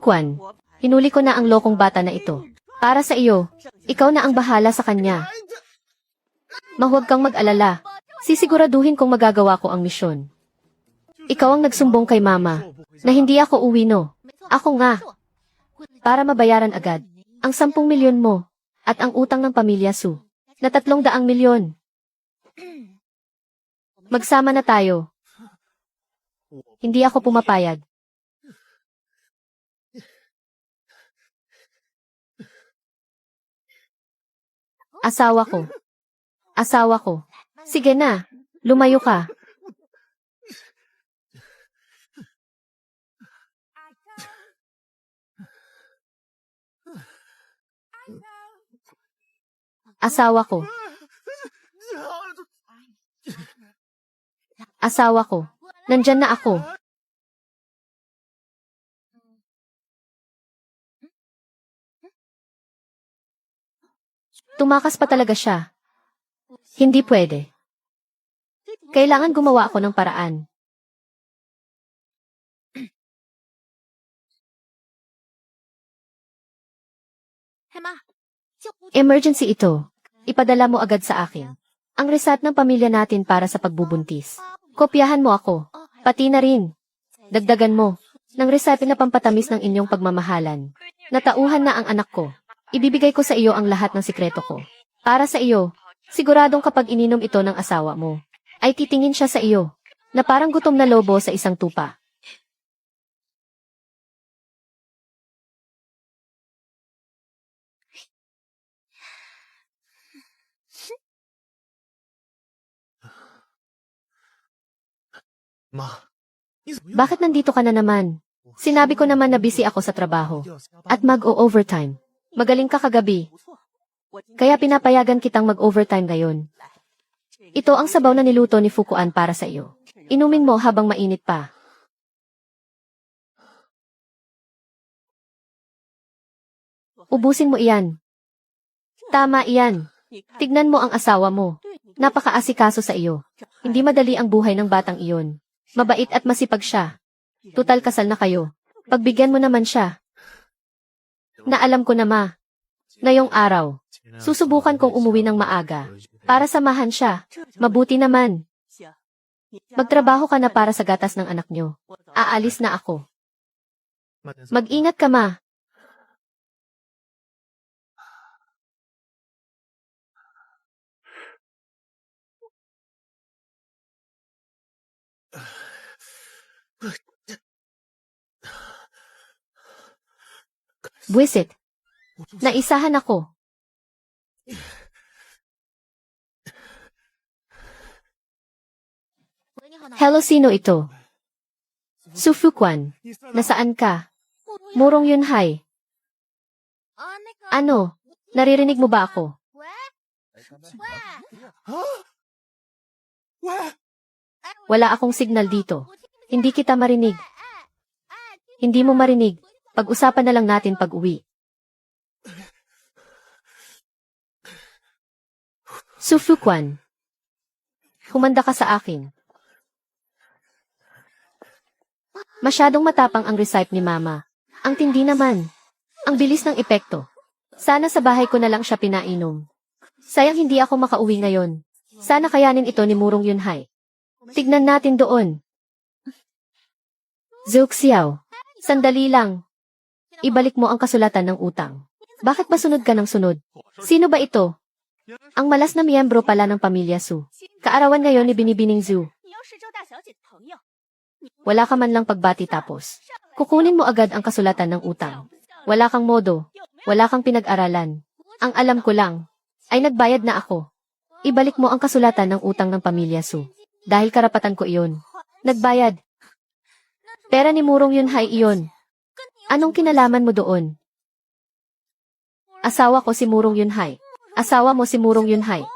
Fuquan, hinuli ko na ang lokong bata na ito. Para sa iyo, ikaw na ang bahala sa kanya. Mahuwag kang mag-alala. Sisiguraduhin kong magagawa ko ang misyon. Ikaw ang nagsumbong kay Mama na hindi ako uwi no. Ako nga. Para mabayaran agad ang 10 milyon mo at ang utang ng pamilya Su na 300 milyon. Magsama na tayo. Hindi ako pumapayag. Asawa ko. Asawa ko. Sige na, lumayo ka. Asawa ko. Asawa ko. Nandyan na ako. Tumakas pa talaga siya. Hindi pwede. Kailangan gumawa ako ng paraan. Emergency ito. Ipadala mo agad sa akin ang result ng pamilya natin para sa pagbubuntis. Kopyahan mo ako. Pati na rin. Dagdagan mo ng recipe na pampatamis ng inyong pagmamahalan. Natauhan na ang anak ko. Ibibigay ko sa iyo ang lahat ng sikreto ko. Para sa iyo, siguradong kapag ininom ito ng asawa mo, ay titingin siya sa iyo, na parang gutom na lobo sa isang tupa. Bakit nandito ka na naman? Sinabi ko naman na busy ako sa trabaho. At mag-o-overtime. Magaling ka kagabi. Kaya pinapayagan kitang mag-overtime ngayon. Ito ang sabaw na niluto ni Fuquan para sa iyo. Inumin mo habang mainit pa. Ubusin mo iyan. Tama iyan. Tignan mo ang asawa mo. Napakaasikaso sa iyo. Hindi madali ang buhay ng batang iyon. Mabait at masipag siya. Tutal kasal na kayo. Pagbigyan mo naman siya. Naalam ko na ma. Ngayong araw, susubukan kong umuwi ng maaga. Para samahan siya. Mabuti naman. Magtrabaho ka na para sa gatas ng anak nyo. Aalis na ako. Mag-ingat ka ma. Buwisit. Naisahan ako. Hello, sino ito? Su Fuquan. Nasaan ka? Murong Yunhai. Ano? Naririnig mo ba ako? Wala akong signal dito. Hindi kita marinig. Hindi mo marinig. Pag-usapan na lang natin pag-uwi. Su Fuquan. Humanda ka sa akin. Masyadong matapang ang recipe ni Mama. Ang tindi naman. Ang bilis ng epekto. Sana sa bahay ko na lang siya pinainom. Sayang hindi ako makauwi ngayon. Sana kayanin ito ni Murong Yunhai. Tignan natin doon. Zhuxiao. Sandali lang. Ibalik mo ang kasulatan ng utang. Bakit ba sunod ka ng sunod? Sino ba ito? Ang malas na miyembro pala ng pamilya Su. Kaarawan ngayon ni Binibining Zhu. Wala ka man lang pagbati tapos. Kukunin mo agad ang kasulatan ng utang. Wala kang modo. Wala kang pinag-aralan. Ang alam ko lang, ay nagbayad na ako. Ibalik mo ang kasulatan ng utang ng pamilya Su. Dahil karapatan ko iyon. Nagbayad. Pera ni Murong Yunhai iyon. Anong kinalaman mo doon? Asawa ko si Murong Yunhai. Asawa mo si Murong Yunhai.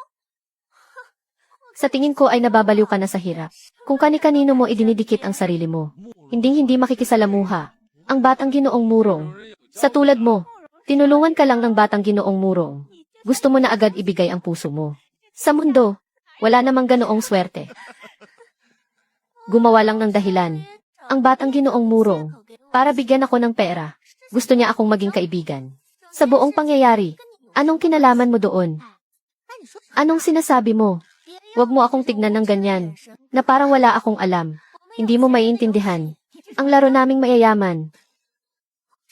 Sa tingin ko ay nababaliw ka na sa hirap. Kung kani-kanino mo idinidikit ang sarili mo. Hindi makikisalamuha. Ang batang Ginoong Murong. Sa tulad mo, tinulungan ka lang ng batang Ginoong Murong. Gusto mo na agad ibigay ang puso mo. Sa mundo, wala namang ganoong swerte. Gumawa lang ng dahilan. Ang batang Ginoong Murong. Para bigyan ako ng pera. Gusto niya akong maging kaibigan. Sa buong pangyayari, anong kinalaman mo doon? Anong sinasabi mo? Huwag mo akong tignan ng ganyan, na parang wala akong alam. Hindi mo maiintindihan. Ang laro naming mayayaman.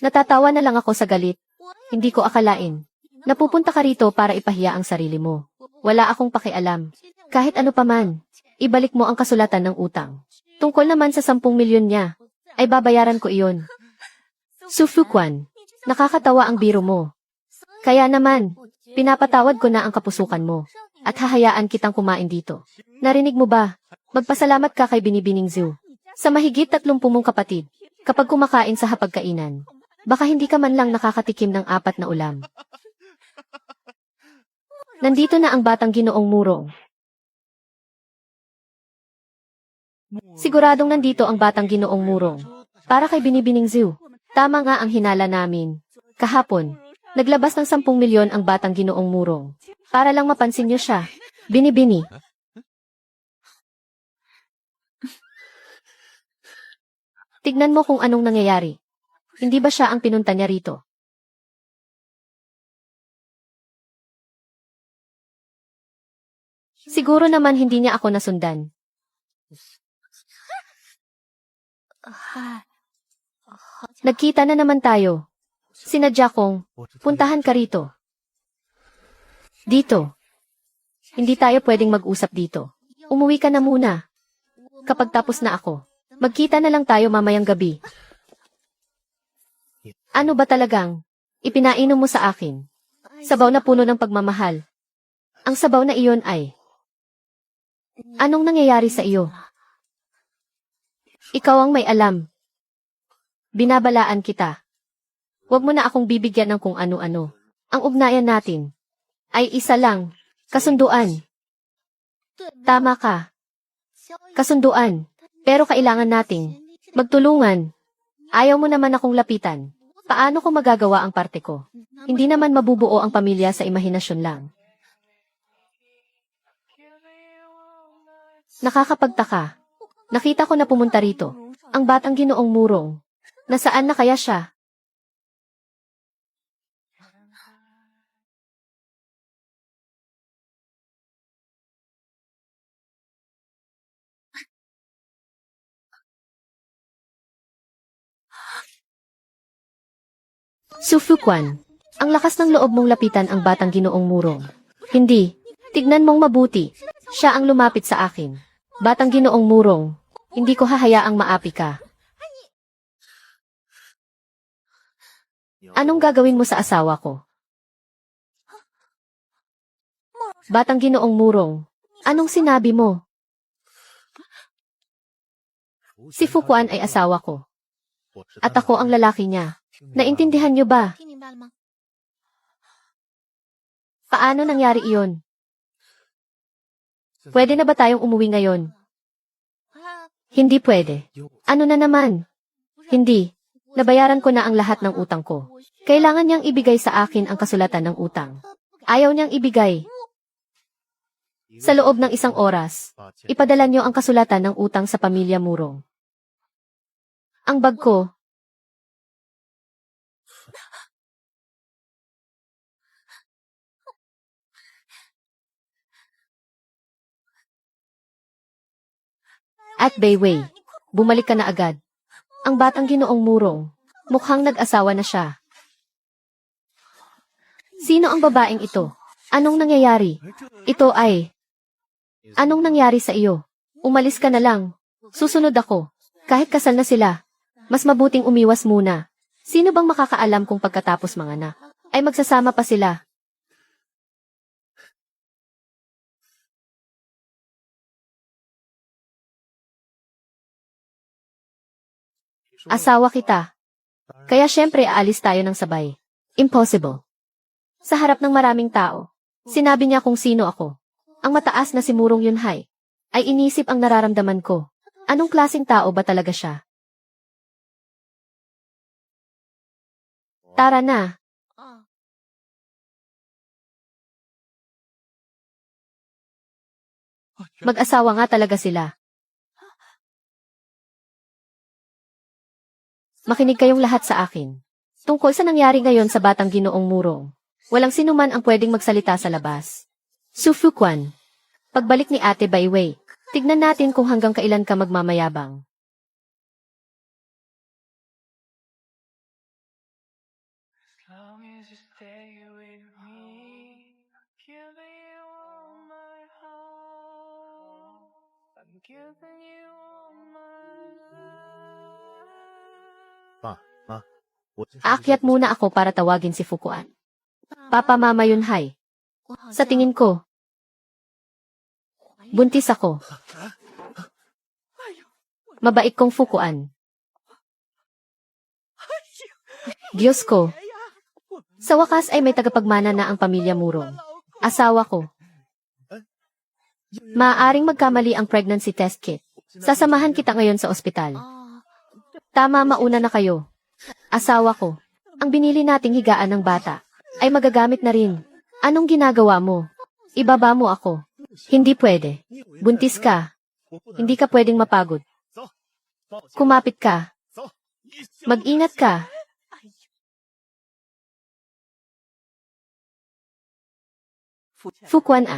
Natatawa na lang ako sa galit. Hindi ko akalain. Napupunta ka rito para ipahiya ang sarili mo. Wala akong pakialam. Kahit ano paman, ibalik mo ang kasulatan ng utang. Tungkol naman sa 10 milyon niya, ay babayaran ko iyon. Su Fuquan, nakakatawa ang biro mo. Kaya naman, pinapatawad ko na ang kapusukan mo, at hahayaan kitang kumain dito. Narinig mo ba? Magpasalamat ka kay Binibining Zhu. Sa mahigit 30 mong kapatid, kapag kumakain sa hapagkainan, baka hindi ka man lang nakakatikim ng 4 na ulam. Nandito na ang batang Ginoong Murong. Siguradong nandito ang batang Ginoong Murong. Para kay Binibining Zhu. Tama nga ang hinala namin. Kahapon, naglabas ng 10 milyon ang batang Ginoong Murong. Para lang mapansin niyo siya. Binibini. Tignan mo kung anong nangyayari. Hindi ba siya ang pinunta niya rito? Siguro naman hindi niya ako nasundan. Nagkita na naman tayo. Sinadya kong, puntahan ka rito. Dito. Hindi tayo pwedeng mag-usap dito. Umuwi ka na muna. Kapag tapos na ako, magkita na lang tayo mamayang gabi. Ano ba talagang ipinainom mo sa akin? Sabaw na puno ng pagmamahal. Ang sabaw na iyon ay, anong nangyayari sa iyo? Ikaw ang may alam. Binabalaan kita. Huwag mo na akong bibigyan ng kung ano-ano. Ang ugnayan natin ay isa lang, kasunduan. Tama ka. Kasunduan. Pero kailangan nating magtulungan. Ayaw mo naman akong lapitan. Paano ko magagawa ang parte ko? Hindi naman mabubuo ang pamilya sa imahinasyon lang. Nakakapagtaka. Nakita ko na pumunta rito. Ang batang Ginoong Murong. Nasaan na kaya siya? Su Fuquan, ang lakas ng loob mong lapitan ang batang Ginoong Murong. Hindi. Tignan mong mabuti. Siya ang lumapit sa akin. Batang Ginoong Murong, hindi ko hahayaang maapi ka. Anong gagawin mo sa asawa ko? Batang Ginoong Murong, anong sinabi mo? Si Fuquan ay asawa ko. At ako ang lalaki niya. Naintindihan niyo ba? Paano nangyari iyon? Pwede na ba tayong umuwi ngayon? Hindi pwede. Ano na naman? Hindi. Nabayaran ko na ang lahat ng utang ko. Kailangan niyang ibigay sa akin ang kasulatan ng utang. Ayaw niyang ibigay. Sa loob ng 1 oras, ipadala niyo ang kasulatan ng utang sa pamilya Murong. Ang bag ko. At Bayway, bumalik ka na agad. Ang batang Ginoong Murong, mukhang nag-asawa na siya. Sino ang babaeng ito? Anong nangyayari? Ito ay, anong nangyari sa iyo? Umalis ka na lang. Susunod ako. Kahit kasal na sila, mas mabuting umiwas muna. Sino bang makakaalam kung pagkatapos mga anak ay magsasama pa sila? Asawa kita. Kaya syempre aalis tayo ng sabay. Impossible. Sa harap ng maraming tao, sinabi niya kung sino ako. Ang mataas na si Murong Yunhai ay inisip ang nararamdaman ko. Anong klaseng tao ba talaga siya? Tara na. Mag-asawa nga talaga sila. Makinig kayong lahat sa akin. Tungkol sa nangyari ngayon sa batang Ginoong Murong, walang sinuman ang pwedeng magsalita sa labas. Su Fuquan. Pagbalik ni Ate Baiwei, tignan natin kung hanggang kailan ka magmamayabang. Long as you stay with me, giving you all my heart. I'm giving you all my love. Aakyat muna ako para tawagin si Fuquan. Papa Mama Yunhai. Sa tingin ko, buntis ako. Mabait kong Fuquan. Diyos ko. Sa wakas ay may tagapagmana na ang pamilya Murong. Asawa ko. Maaaring magkamali ang pregnancy test kit. Sasamahan kita ngayon sa ospital. Tama, mauna na kayo. Asawa ko. Ang binili nating higaan ng bata ay magagamit na rin. Anong ginagawa mo? Ibaba mo ako. Hindi pwede. Buntis ka. Hindi ka pwedeng mapagod. Kumapit ka. Mag-ingat ka. Fuquan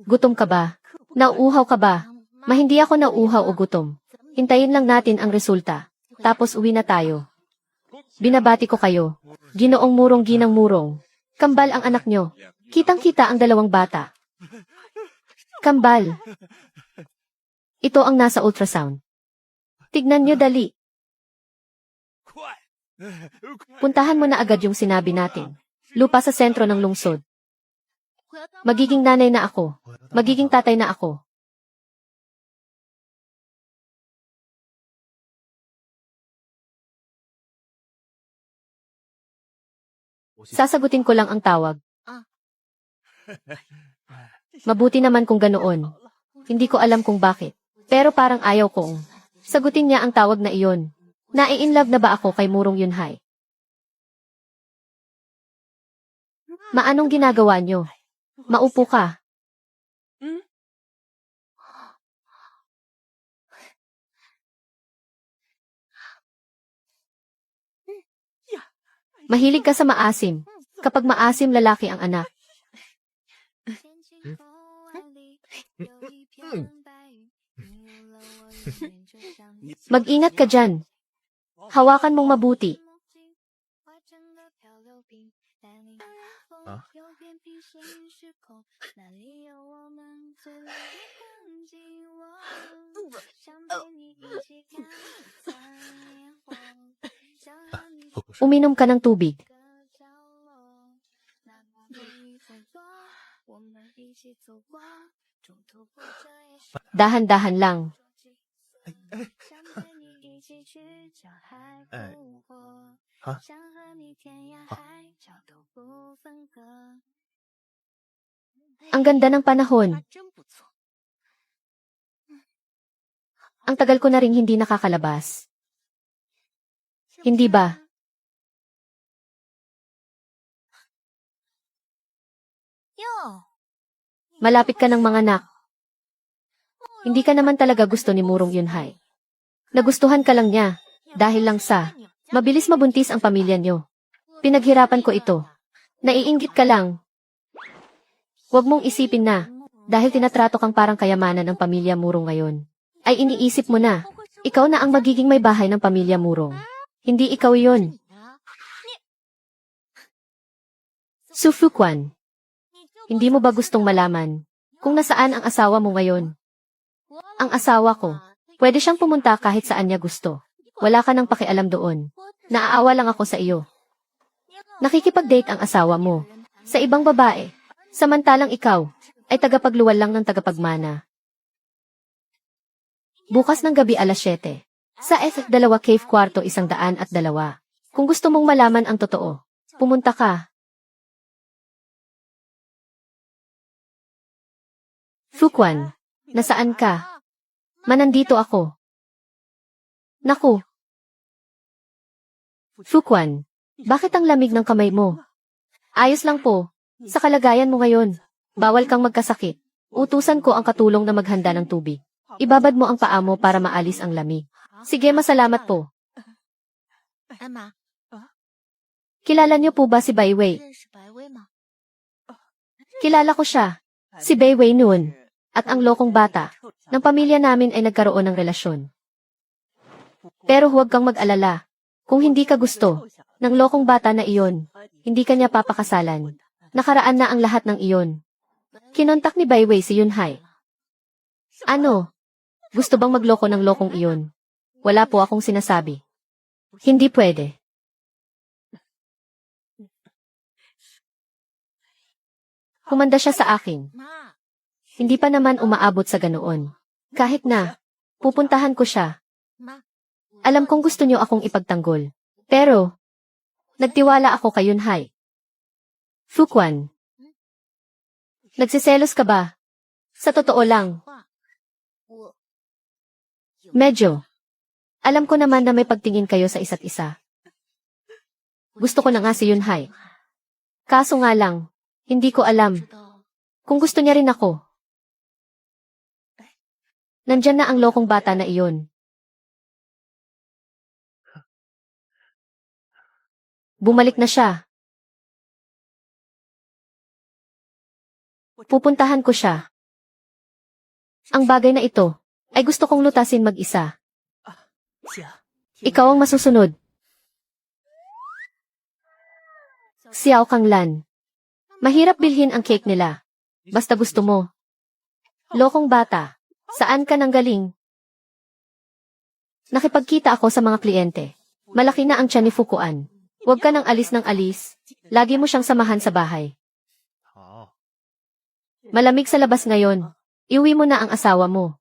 gutom ka ba? Nauuhaw ka ba? Hindi ako nauuhaw o gutom. Hintayin lang natin ang resulta. Tapos uwi na tayo. Binabati ko kayo. Ginoong Murong, Ginang Murong. Kambal ang anak nyo. Kitang-kita ang dalawang bata. Kambal. Ito ang nasa ultrasound. Tignan nyo dali. Puntahan mo na agad yung sinabi natin. Lupa sa sentro ng lungsod. Magiging nanay na ako. Magiging tatay na ako. Sasagutin ko lang ang tawag. Mabuti naman kung ganoon. Hindi ko alam kung bakit. Pero parang ayaw kong sagutin niya ang tawag na iyon. Nai-inlove na ba ako kay Murong Yunhai? Maanong ginagawa nyo? Maupo ka. Mahilig ka sa maasim. Kapag maasim, lalaki ang anak. Mag-ingat ka dyan. Hawakan mong mabuti. Uminom ka ng tubig. Dahan-dahan lang. Ang ganda ng panahon. Ang tagal ko na ring hindi nakakalabas. Hindi ba? Malapit ka ng mga anak. Hindi ka naman talaga gusto ni Murong Yunhai. Nagustuhan ka lang niya, dahil lang sa mabilis mabuntis ang pamilya niyo. Pinaghirapan ko ito. Naiinggit ka lang. Huwag mong isipin na, dahil tinatrato kang parang kayamanan ng pamilya Murong ngayon, ay iniisip mo na, ikaw na ang magiging may bahay ng pamilya Murong. Hindi ikaw yun. Su Fuquan. Hindi mo ba gustong malaman kung nasaan ang asawa mo ngayon? Ang asawa ko, pwede siyang pumunta kahit saan niya gusto. Wala ka nang pakialam doon. Naaawa lang ako sa iyo. Nakikipag-date ang asawa mo sa ibang babae, samantalang ikaw ay tagapagluwal lang ng tagapagmana. Bukas ng gabi alas 7, sa F2 Cave Kwarto 102. Kung gusto mong malaman ang totoo, pumunta ka. Fuquan, nasaan ka? Manandito ako. Naku. Fuquan, bakit ang lamig ng kamay mo? Ayos lang po. Sa kalagayan mo ngayon, bawal kang magkasakit. Utusan ko ang katulong na maghanda ng tubig. Ibabad mo ang paa mo para maalis ang lamig. Sige, masalamat po. Kilala niyo po ba si Bai Wei? Kilala ko siya. Si Bai Wei noon. At ang lokong bata ng pamilya namin ay nagkaroon ng relasyon. Pero huwag kang mag-alala. Kung hindi ka gusto ng lokong bata na iyon, hindi ka niya papakasalan. Nakaraan na ang lahat ng iyon. Kinontak ni Bai Wei si Yunhai. Ano? Gusto bang magloko ng lokong iyon? Wala po akong sinasabi. Hindi pwede. Humanda siya sa akin. Hindi pa naman umaabot sa ganoon. Kahit na, pupuntahan ko siya. Alam kong gusto niyo akong ipagtanggol. Pero, nagtiwala ako kay Yunhai. Fuquan. Nagsiselos ka ba? Sa totoo lang. Medyo. Alam ko naman na may pagtingin kayo sa isa't isa. Gusto ko na nga si Yunhai. Kaso nga lang, hindi ko alam kung gusto niya rin ako. Nandyan na ang lokong bata na iyon. Bumalik na siya. Pupuntahan ko siya. Ang bagay na ito ay gusto kong lutasin mag-isa. Ikaw ang masusunod. Xiao Kanglan. Mahirap bilhin ang cake nila. Basta gusto mo. Lokong bata. Saan ka nanggaling? Nakipagkita ako sa mga kliyente. Malaki na ang tiyan ni Fuquan. Huwag ka nang alis ng alis. Lagi mo siyang samahan sa bahay. Malamig sa labas ngayon. Iuwi mo na ang asawa mo.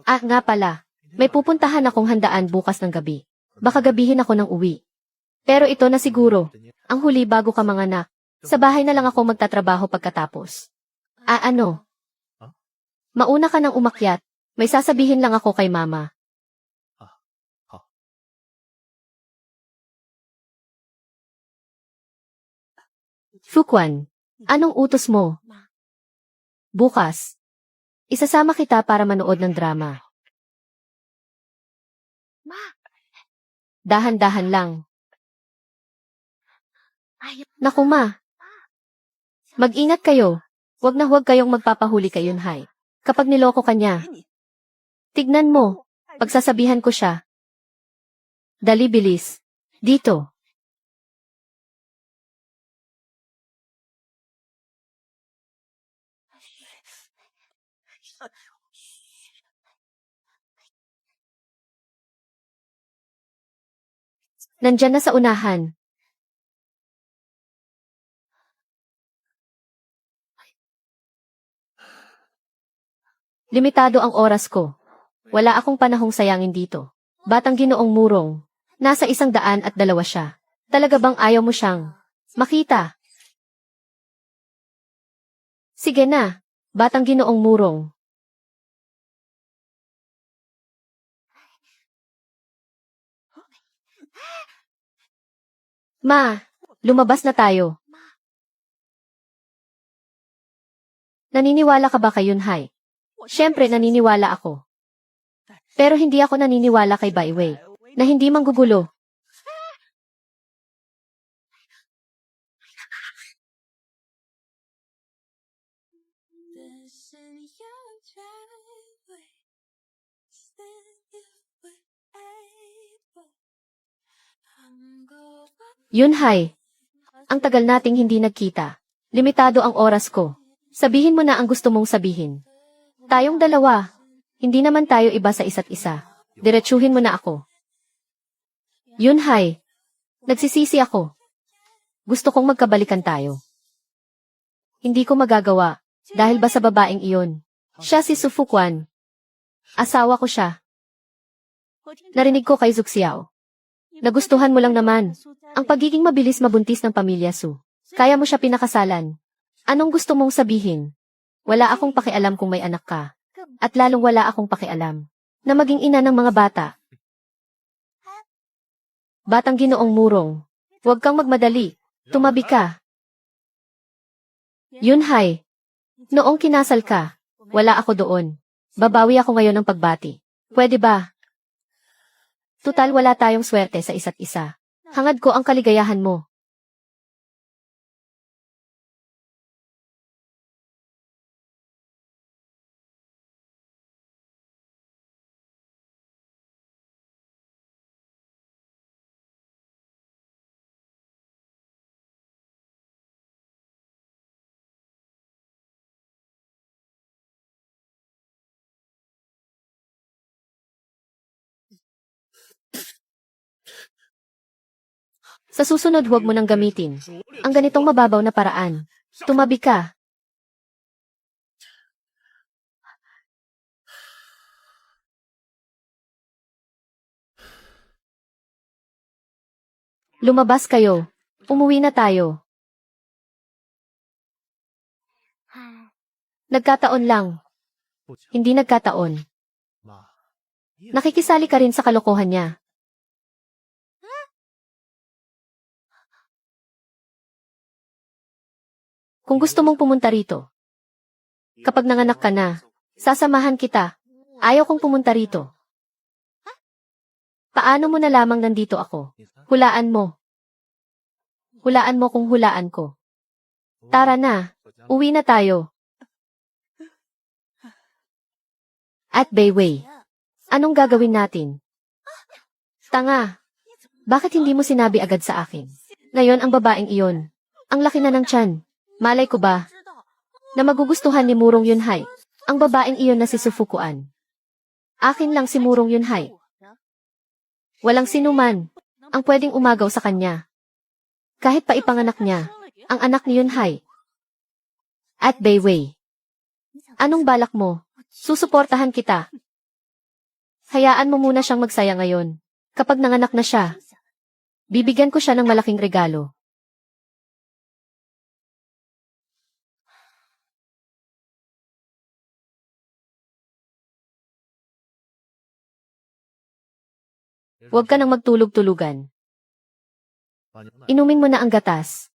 Ah, nga pala. May pupuntahan akong handaan bukas ng gabi. Baka gabihin ako ng uwi. Pero ito na siguro. Ang huli bago ka manganak. Sa bahay na lang ako magtatrabaho pagkatapos. Ah, ano? Mauna ka nang umakyat. May sasabihin lang ako kay mama. Fuquan, anong utos mo? Bukas. Isasama kita para manood ng drama. Dahan-dahan lang. Naku ma. Mag-ingat kayo. Huwag na huwag kayong magpapahuli kay Yunhai. Kapag niloko ka niya. Tignan mo. Pagsasabihan ko siya. Dali bilis. Dito. Nandyan na sa unahan. Limitado ang oras ko. Wala akong panahong sayangin dito. Batang Ginoong Murong. Nasa 102 siya. Talaga bang ayaw mo siyang makita? Sige na, Batang Ginoong Murong. Ma, lumabas na tayo. Naniniwala ka ba kay Yunhai? Siyempre naniniwala ako. Pero hindi ako naniniwala kay Bai Wei, na hindi manggugulo. Yunhai, ang tagal nating hindi nagkita. Limitado ang oras ko. Sabihin mo na ang gusto mong sabihin. Tayong dalawa, hindi naman tayo iba sa isa't isa. Diretsuhin mo na ako. Yunhai, nagsisisi ako. Gusto kong magkabalikan tayo. Hindi ko magagawa, dahil ba sa babaeng iyon. Siya si Su Fuquan. Asawa ko siya. Narinig ko kay Zuxiao. Nagustuhan mo lang naman ang pagiging mabilis mabuntis ng pamilya Su. Kaya mo siya pinakasalan. Anong gusto mong sabihin? Wala akong pakialam kung may anak ka. At lalong wala akong pakialam na maging ina ng mga bata. Batang Ginoong Murong, huwag kang magmadali. Tumabi ka. Yunhai, noong kinasal ka, wala ako doon. Babawi ako ngayon ng pagbati. Pwede ba? Tutal wala tayong swerte sa isa't isa. Hangad ko ang kaligayahan mo. Sa susunod huwag mo nang gamitin ang ganitong mababaw na paraan. Tumabi ka. Lumabas kayo. Umuwi na tayo. Nagkataon lang. Hindi nagkataon. Nakikisali ka rin sa kalokohan niya. Kung gusto mong pumunta rito, kapag nanganak ka na, sasamahan kita. Ayaw kong pumunta rito. Paano mo na lamang nandito ako? Hulaan mo. Hulaan mo kung hulaan ko. Tara na. Uwi na tayo. At Bayway, anong gagawin natin? Tanga. Bakit hindi mo sinabi agad sa akin? Ngayon ang babaeng iyon. Ang laki na ng tiyan. Malay ko ba na magugustuhan ni Murong Yunhai ang babaeng iyon na si Sufukuan? Akin lang si Murong Yunhai. Walang sinuman ang pwedeng umagaw sa kanya. Kahit pa ipanganak niya ang anak ni Yunhai. At Bayway, anong balak mo? Susuportahan kita. Hayaan mo muna siyang magsaya ngayon. Kapag nanganak na siya, bibigyan ko siya ng malaking regalo. Huwag ka nang magtulog-tulugan. Inumin mo na ang gatas.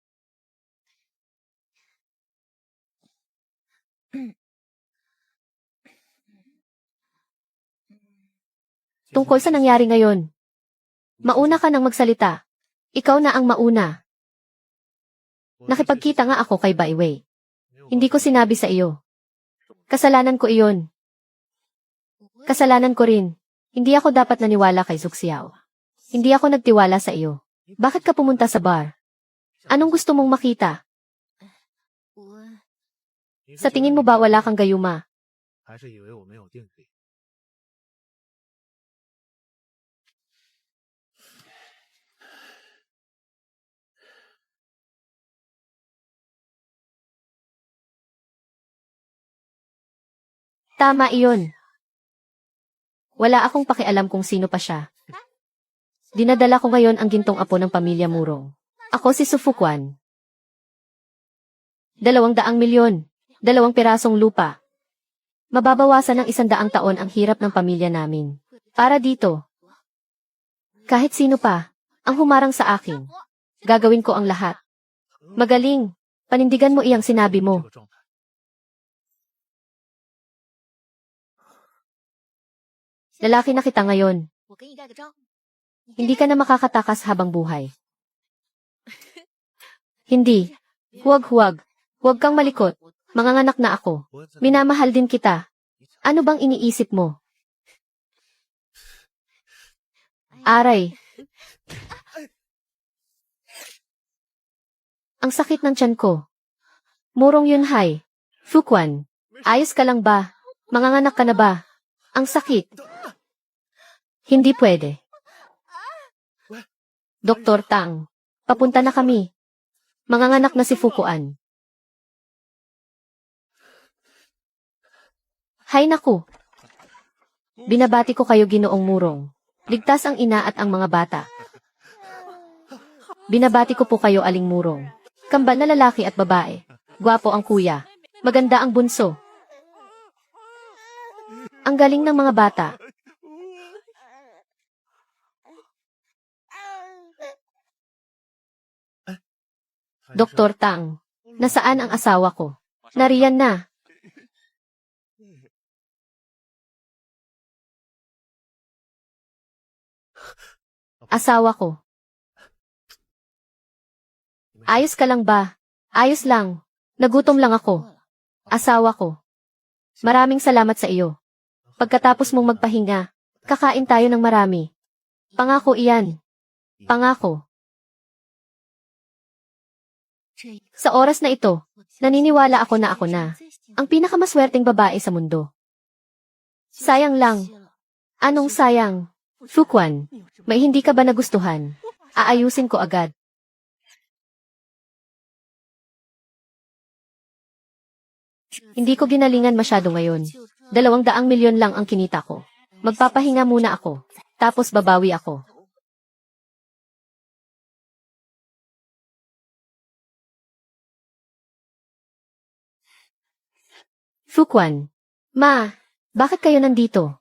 Tungkol sa nangyari ngayon, mauna ka nang magsalita. Ikaw na ang mauna. Nakipagkita nga ako kay Bayway. Hindi ko sinabi sa iyo. Kasalanan ko iyon. Kasalanan ko rin. Hindi ako dapat naniwala kay Zuxiao. Hindi ako nagtiwala sa iyo. Bakit ka pumunta sa bar? Anong gusto mong makita? Sa tingin mo ba wala kang gayuma? Tama iyon. Wala akong pakialam kung sino pa siya. Dinadala ko ngayon ang gintong apo ng pamilya Murong. Ako si Sufukuan. 200 milyon. 2 pirasong lupa. Mababawasan ng 100 taon ang hirap ng pamilya namin. Para dito. Kahit sino pa, ang humarang sa akin. Gagawin ko ang lahat. Magaling. Panindigan mo iyang sinabi mo. Lalaki na kita ngayon. Hindi ka na makakatakas habang buhay. Hindi. Huwag. Huwag kang malikot. Manganganak na ako. Minamahal din kita. Ano bang iniisip mo? Aray. Ang sakit ng tiyan ko. Murong Yunhai. Fukuan. Ayos ka lang ba? Manganganak ka na ba? Ang sakit. Hindi pwede. Dr. Tang. Papunta na kami. Manganganak na si Fukuan. Hay naku. Binabati ko kayo Ginoong Murong. Ligtas ang ina at ang mga bata. Binabati ko po kayo Aling Murong. Kambal na lalaki at babae. Gwapo ang kuya. Maganda ang bunso. Ang galing ng mga bata. Dr. Tang, nasaan ang asawa ko? Nariyan na. Asawa ko. Ayos ka lang ba? Ayos lang. Nagutom lang ako. Asawa ko. Maraming salamat sa iyo. Pagkatapos mong magpahinga, kakain tayo ng marami. Pangako iyan. Pangako. Sa oras na ito, naniniwala ako na ang pinakamaswerteng babae sa mundo. Sayang lang. Anong sayang? Fukwan, may hindi ka ba nagustuhan? Aayusin ko agad. Hindi ko ginalingan masyado ngayon. 200 milyon lang ang kinita ko. Magpapahinga muna ako. Tapos babawi ako. Fukwan. Ma, bakit kayo nandito?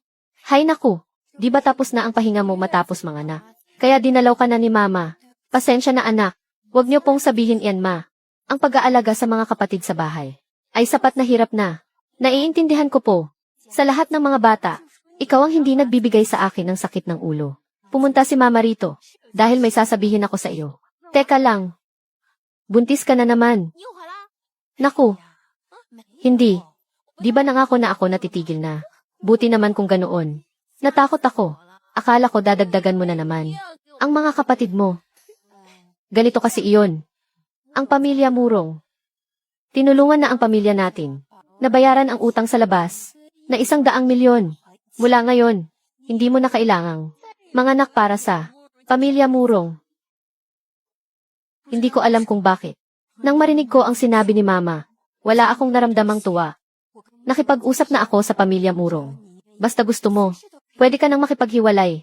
Hay naku, di ba tapos na ang pahinga mo matapos manganak? Kaya dinalaw ka na ni Mama. Pasensya na anak. Huwag niyo pong sabihin yan ma. Ang pag-aalaga sa mga kapatid sa bahay ay sapat na hirap na. Naiintindihan ko po. Sa lahat ng mga bata, ikaw ang hindi nagbibigay sa akin ng sakit ng ulo. Pumunta si Mama rito dahil may sasabihin ako sa iyo. Teka lang. Buntis ka na naman. Naku. Hindi. Di ba nangako na ako natitigil na? Buti naman kung ganoon. Natakot ako. Akala ko dadagdagan mo na naman. Ang mga kapatid mo. Ganito kasi iyon. Ang pamilya Murong. Tinulungan na ang pamilya natin. Nabayaran ang utang sa labas. Na 100 milyon. Mula ngayon, hindi mo na kailangang manganak para sa pamilya Murong. Hindi ko alam kung bakit. Nang marinig ko ang sinabi ni Mama, wala akong naramdamang tuwa. Nakipag-usap na ako sa pamilya Murong. Basta gusto mo, pwede ka nang makipaghiwalay.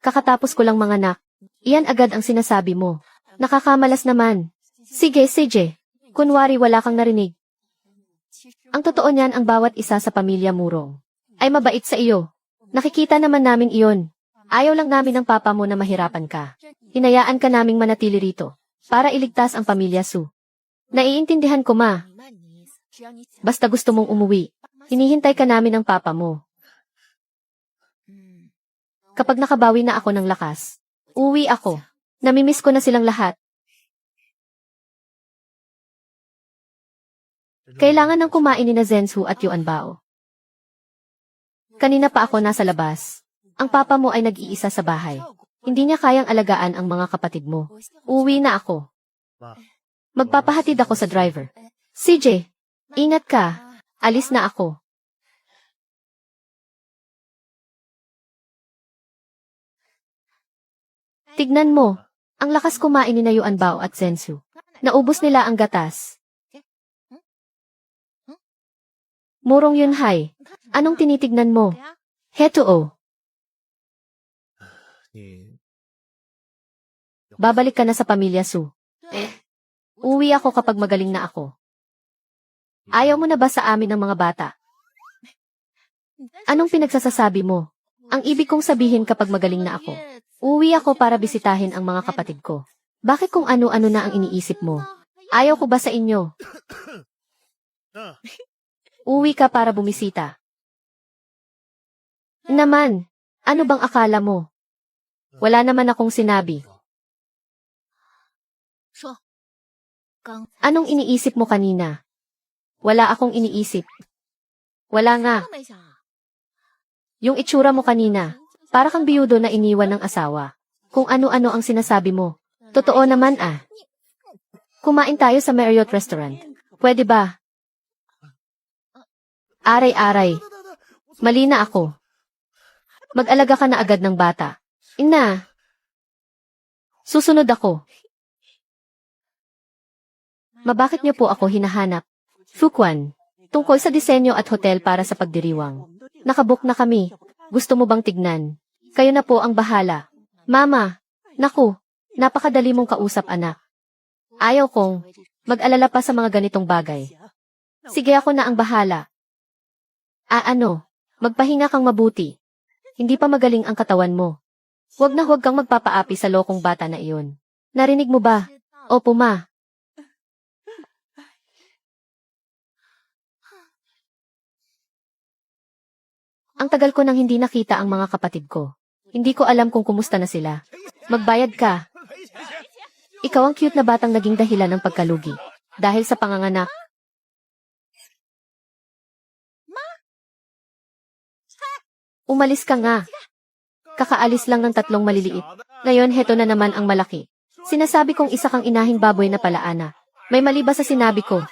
Kakatapos ko lang manganak. Iyan agad ang sinasabi mo. Nakakamalas naman. Sige, sige. Kunwari wala kang narinig. Ang totoo niyan ang bawat isa sa pamilya Murong ay mabait sa iyo. Nakikita naman namin iyon. Ayaw lang namin ng papa mo na mahirapan ka. Hinayaan ka naming manatili rito para iligtas ang pamilya Su. Naiintindihan ko ma. Basta gusto mong umuwi. Hinihintay ka namin ng papa mo. Kapag nakabawi na ako ng lakas, uwi ako. Namimiss ko na silang lahat. Kailangan ng kumain ni na Zensu at Yuan Bao. Kanina pa ako nasa labas. Ang papa mo ay nag-iisa sa bahay. Hindi niya kayang alagaan ang mga kapatid mo. Uwi na ako. Magpapahatid ako sa driver. CJ, ingat ka. Alis na ako. Tignan mo. Ang lakas kumain ni na Yuan Bao at Zensu. Naubos nila ang gatas. Murong Yunhai, anong tinitignan mo? Heto o. Babalik ka na sa pamilya Su. Uwi ako kapag magaling na ako. Ayaw mo na ba sa amin ng mga bata? Anong pinagsasasabi mo? Ang ibig kong sabihin kapag magaling na ako. Uwi ako para bisitahin ang mga kapatid ko. Bakit kung ano-ano na ang iniisip mo? Ayaw ko ba sa inyo? Uwi ka para bumisita. Naman, ano bang akala mo? Wala naman akong sinabi. Anong iniisip mo kanina? Wala akong iniisip. Wala nga. Yung itsura mo kanina, para kang biyudo na iniwan ng asawa. Kung ano-ano ang sinasabi mo. Totoo naman ah. Kumain tayo sa Marriott Restaurant. Pwede ba? Aray-aray. Mali na ako. Mag-alaga ka na agad ng bata. Ina. Susunod ako. Mabakit niyo po ako hinahanap? Fukwan. Tungkol sa disenyo at hotel para sa pagdiriwang. Nakabook na kami. Gusto mo bang tignan? Kayo na po ang bahala. Mama. Naku. Napakadali mong kausap anak. Ayaw kong mag-alala pa sa mga ganitong bagay. Sige ako na ang bahala. Ano? Magpahinga kang mabuti. Hindi pa magaling ang katawan mo. Huwag na huwag kang magpapaapi sa lokong bata na iyon. Narinig mo ba? Opo ma. Ang tagal ko nang hindi nakita ang mga kapatid ko. Hindi ko alam kung kumusta na sila. Magbayad ka. Ikaw ang cute na batang naging dahilan ng pagkalugi. Dahil sa panganganak. Umalis ka nga. Kakaalis lang ng 3 maliliit. Ngayon heto na naman ang malaki. Sinasabi kong isa kang inahing baboy na palaana. May mali ba sa sinabi ko?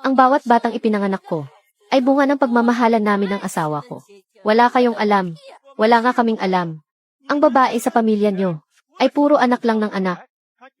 Ang bawat batang ipinanganak ko ay bunga ng pagmamahalan namin ng asawa ko. Wala kayong alam. Wala nga kaming alam. Ang babae sa pamilya nyo ay puro anak lang ng anak.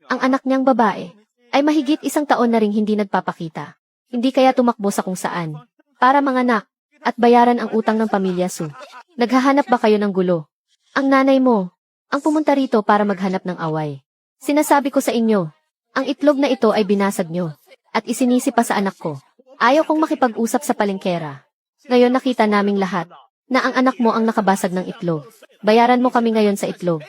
Ang anak niyang babae ay mahigit 1 taon na ring hindi nagpapakita. Hindi kaya tumakbo sa kung saan. Para manganak at bayaran ang utang ng pamilya Su. Naghahanap ba kayo ng gulo? Ang nanay mo ang pumunta rito para maghanap ng away. Sinasabi ko sa inyo, ang itlog na ito ay binasag nyo at isinisi pa sa anak ko. Ayaw kong makipag-usap sa palengkera. Ngayon nakita naming lahat na ang anak mo ang nakabasag ng itlog. Bayaran mo kami ngayon sa itlog.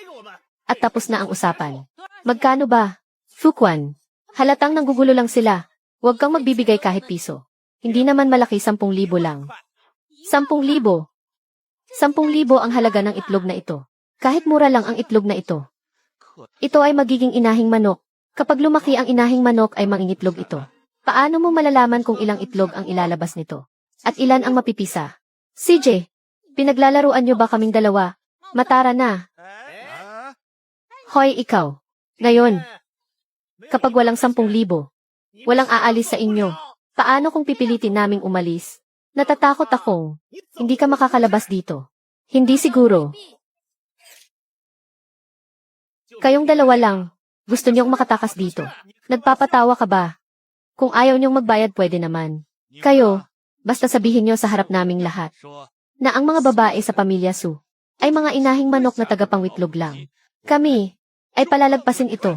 At tapos na ang usapan. Magkano ba? Fuquan. Halatang nanggugulo lang sila. Huwag kang magbibigay kahit piso. Hindi naman malaki 10,000 lang. 10,000. 10,000 ang halaga ng itlog na ito. Kahit mura lang ang itlog na ito. Ito ay magiging inahing manok. Kapag lumaki ang inahing manok ay mangingitlog ito. Paano mo malalaman kung ilang itlog ang ilalabas nito? At ilan ang mapipisa? CJ, pinaglalaruan nyo ba kaming dalawa? Matara na. Hoy, ikaw. Ngayon, kapag walang 10,000, walang aalis sa inyo. Paano kung pipilitin naming umalis? Natatakot akong hindi ka makakalabas dito. Hindi siguro. Kayong dalawa lang. Gusto niyong makatakas dito. Nagpapatawa ka ba? Kung ayaw niyong magbayad pwede naman. Kayo, basta sabihin niyo sa harap naming lahat na ang mga babae sa pamilya Su ay mga inahing manok na tagapangwitlog lang. Kami ay palalagpasin ito.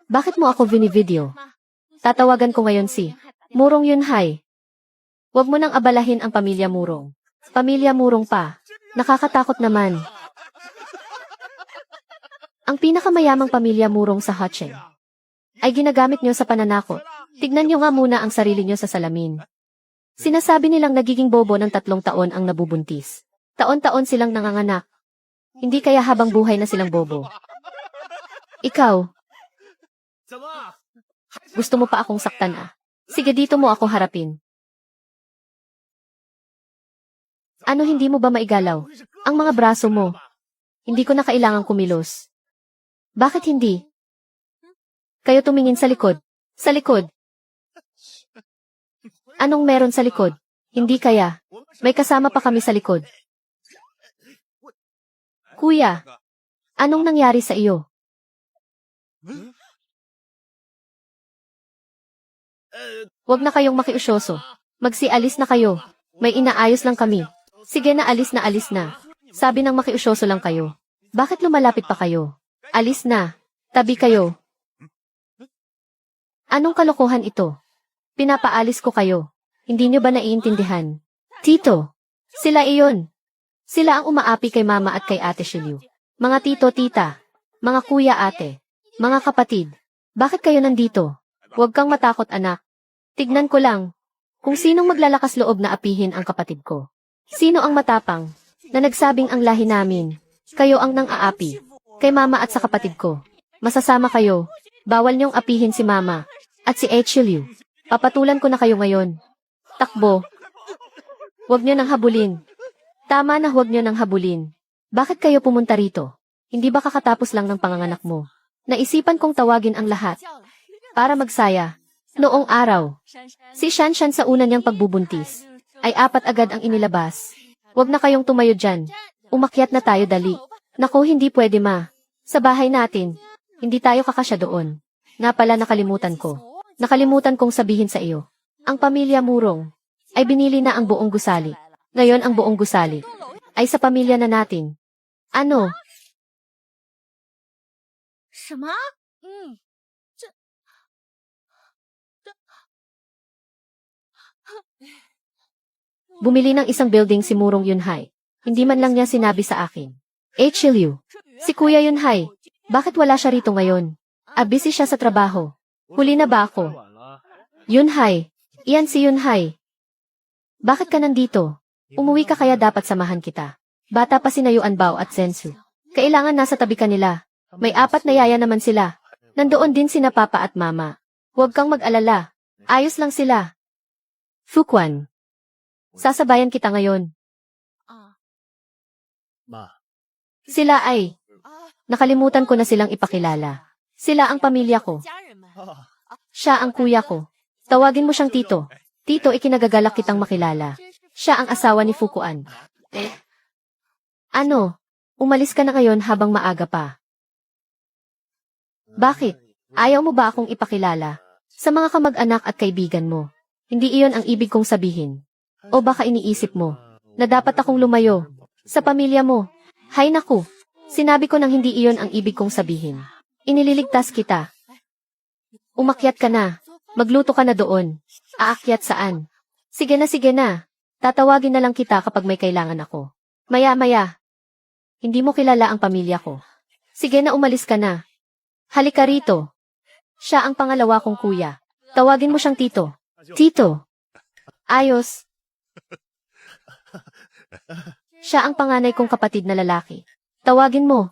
Bakit mo ako vinivideo? Tatawagan ko ngayon si Murong Yunhai. Huwag mo nang abalahin ang pamilya Murong. Pamilya Murong pa. Nakakatakot naman. Ang pinakamayamang pamilya Murong sa Hacheng ay ginagamit nyo sa pananakot. Tignan nyo nga muna ang sarili nyo sa salamin. Sinasabi nilang nagiging bobo ng 3 taon ang nabubuntis. Taon-taon silang nanganganak. Hindi kaya habang buhay na silang bobo. Ikaw, gusto mo pa akong saktan ah? Sige dito mo ako harapin. Ano hindi mo ba maigalaw? Ang mga braso mo. Hindi ko na kailangang kumilos. Bakit hindi? Kayo tumingin sa likod. Sa likod. Anong meron sa likod? Hindi kaya. May kasama pa kami sa likod. Kuya, anong nangyari sa iyo? Huwag na kayong makiusyoso. Magsialis na kayo. May inaayos lang kami. Sige na alis na. Sabi ng makiusyoso lang kayo. Bakit lumalapit pa kayo? Alis na. Tabi kayo. Anong kalokohan ito? Pinapaalis ko kayo. Hindi nyo ba naiintindihan? Tito, sila iyon. Sila ang umaapi kay mama at kay ate Shiliu. Mga tito, tita. Mga kuya, ate. Mga kapatid. Bakit kayo nandito? Huwag kang matakot anak. Tignan ko lang. Kung sinong maglalakas loob na apihin ang kapatid ko. Sino ang matapang na nagsabing ang lahi namin? Kayo ang nang-aapi. Kay mama at sa kapatid ko. Masasama kayo. Bawal niyong apihin si mama. At si Echiliu. Papatulan ko na kayo ngayon. Takbo. Huwag niyo nang habulin. Tama na huwag niyo nang habulin. Bakit kayo pumunta rito? Hindi ba kakatapos lang ng panganganak mo? Naisipan kong tawagin ang lahat. Para magsaya. Noong araw. Si Shanshan sa una niyang pagbubuntis. Ay 4 agad ang inilabas. Huwag na kayong tumayo dyan. Umakyat na tayo dali. Naku hindi pwede ma. Sa bahay natin. Hindi tayo kakasya doon. Nga pala nakalimutan ko. Nakalimutan kong sabihin sa iyo. Ang pamilya Murong ay binili na ang buong gusali. Ngayon ang buong gusali ay sa pamilya na natin. Ano? Bumili ng isang building si Murong Yunhai. Hindi man lang niya sinabi sa akin. Echiliu. Si Kuya Yunhai. Bakit wala siya rito ngayon? Busy siya sa trabaho. Huli na ba ako? Yunhai. Iyan si Yunhai. Bakit ka nandito? Umuwi ka kaya dapat samahan kita. Bata pa si Yuan Bao at Sensu. Kailangan nasa tabi ka nila. May 4 na yaya naman sila. Nandoon din sina papa at mama. Huwag kang mag-alala. Ayos lang sila. Fuquan, sasabayan kita ngayon. Ma. Sila ay, nakalimutan ko na silang ipakilala. Sila ang pamilya ko. Siya ang kuya ko. Tawagin mo siyang tito. Tito, ikinagagalak kitang makilala. Siya ang asawa ni Fuquan. Ano? Umalis ka na ngayon habang maaga pa. Bakit? Ayaw mo ba akong ipakilala? Sa mga kamag-anak at kaibigan mo. Hindi iyon ang ibig kong sabihin. O baka iniisip mo, na dapat akong lumayo. Sa pamilya mo. Hay naku. Sinabi ko nang hindi iyon ang ibig kong sabihin. Inililigtas kita. Umakyat ka na. Magluto ka na doon. Aakyat saan? Sige na. Tatawagin na lang kita kapag may kailangan ako. Maya-maya. Hindi mo kilala ang pamilya ko. Sige na, umalis ka na. Halika rito. Siya ang pangalawa kong kuya. Tawagin mo siyang tito. Tito. Ayos. Siya ang panganay kong kapatid na lalaki. Tawagin mo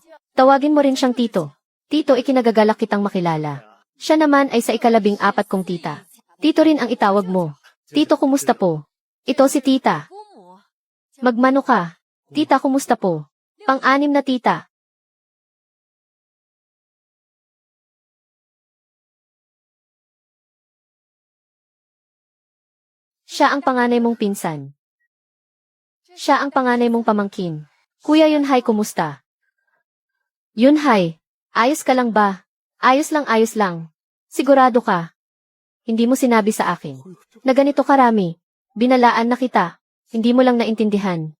rin siyang tito. Tito, ikinagagalak kitang makilala. Siya naman ay sa 14 kong tita. Tito rin ang itawag mo. Tito, kumusta po? Ito si tita. Magmano ka? Tita, kumusta po? Pang-6 na tita. Siya ang panganay mong pinsan. Siya ang panganay mong pamangkin. Kuya Yunhai, kumusta? Yunhai, ayos ka lang ba? Ayos lang. Sigurado ka? Hindi mo sinabi sa akin na ganito karami. Binalaan na kita. Hindi mo lang naintindihan.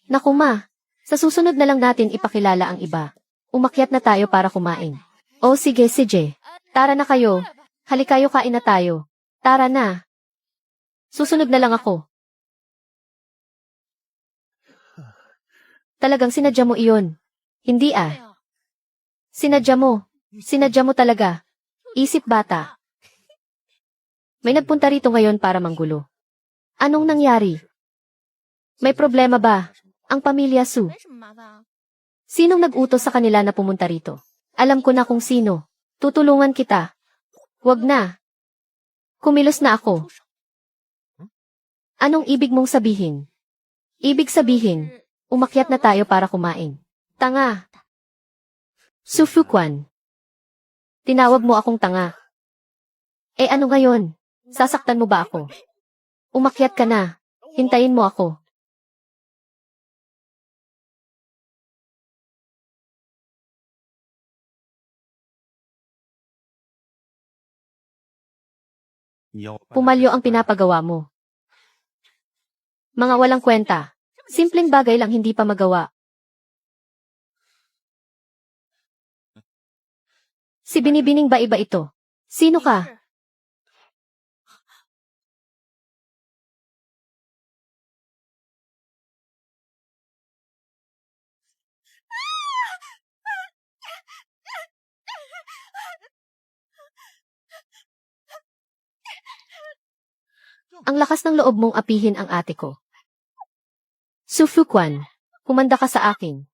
Naku ma, sa susunod na lang natin ipakilala ang iba. Umakyat na tayo para kumain. O sige, Tara na kayo. Halikayo, kain na tayo. Tara na. Susunod na lang ako. Talagang sinadya mo iyon. Hindi ah. Sinadya mo talaga. Isip bata. May nagpunta rito ngayon para manggulo. Anong nangyari? May problema ba ang pamilya Su? Sinong nag-utos sa kanila na pumunta rito? Alam ko na kung sino. Tutulungan kita. Wag na. Kumilos na ako. Anong ibig mong sabihin? Ibig sabihin, umakyat na tayo para kumain. Tanga. Su Fuquan. Tinawag mo akong tanga. Eh ano ngayon? Sasaktan mo ba ako? Umakyat ka na. Hintayin mo ako. Pumalyo ang pinapagawa mo. Mga walang kwenta. Simpleng bagay lang hindi pa magawa. Si Binibining ba iba ito? Sino ka? Ang lakas ng loob mong apihin ang ate ko. Su Fuquan, kumanda ka sa akin.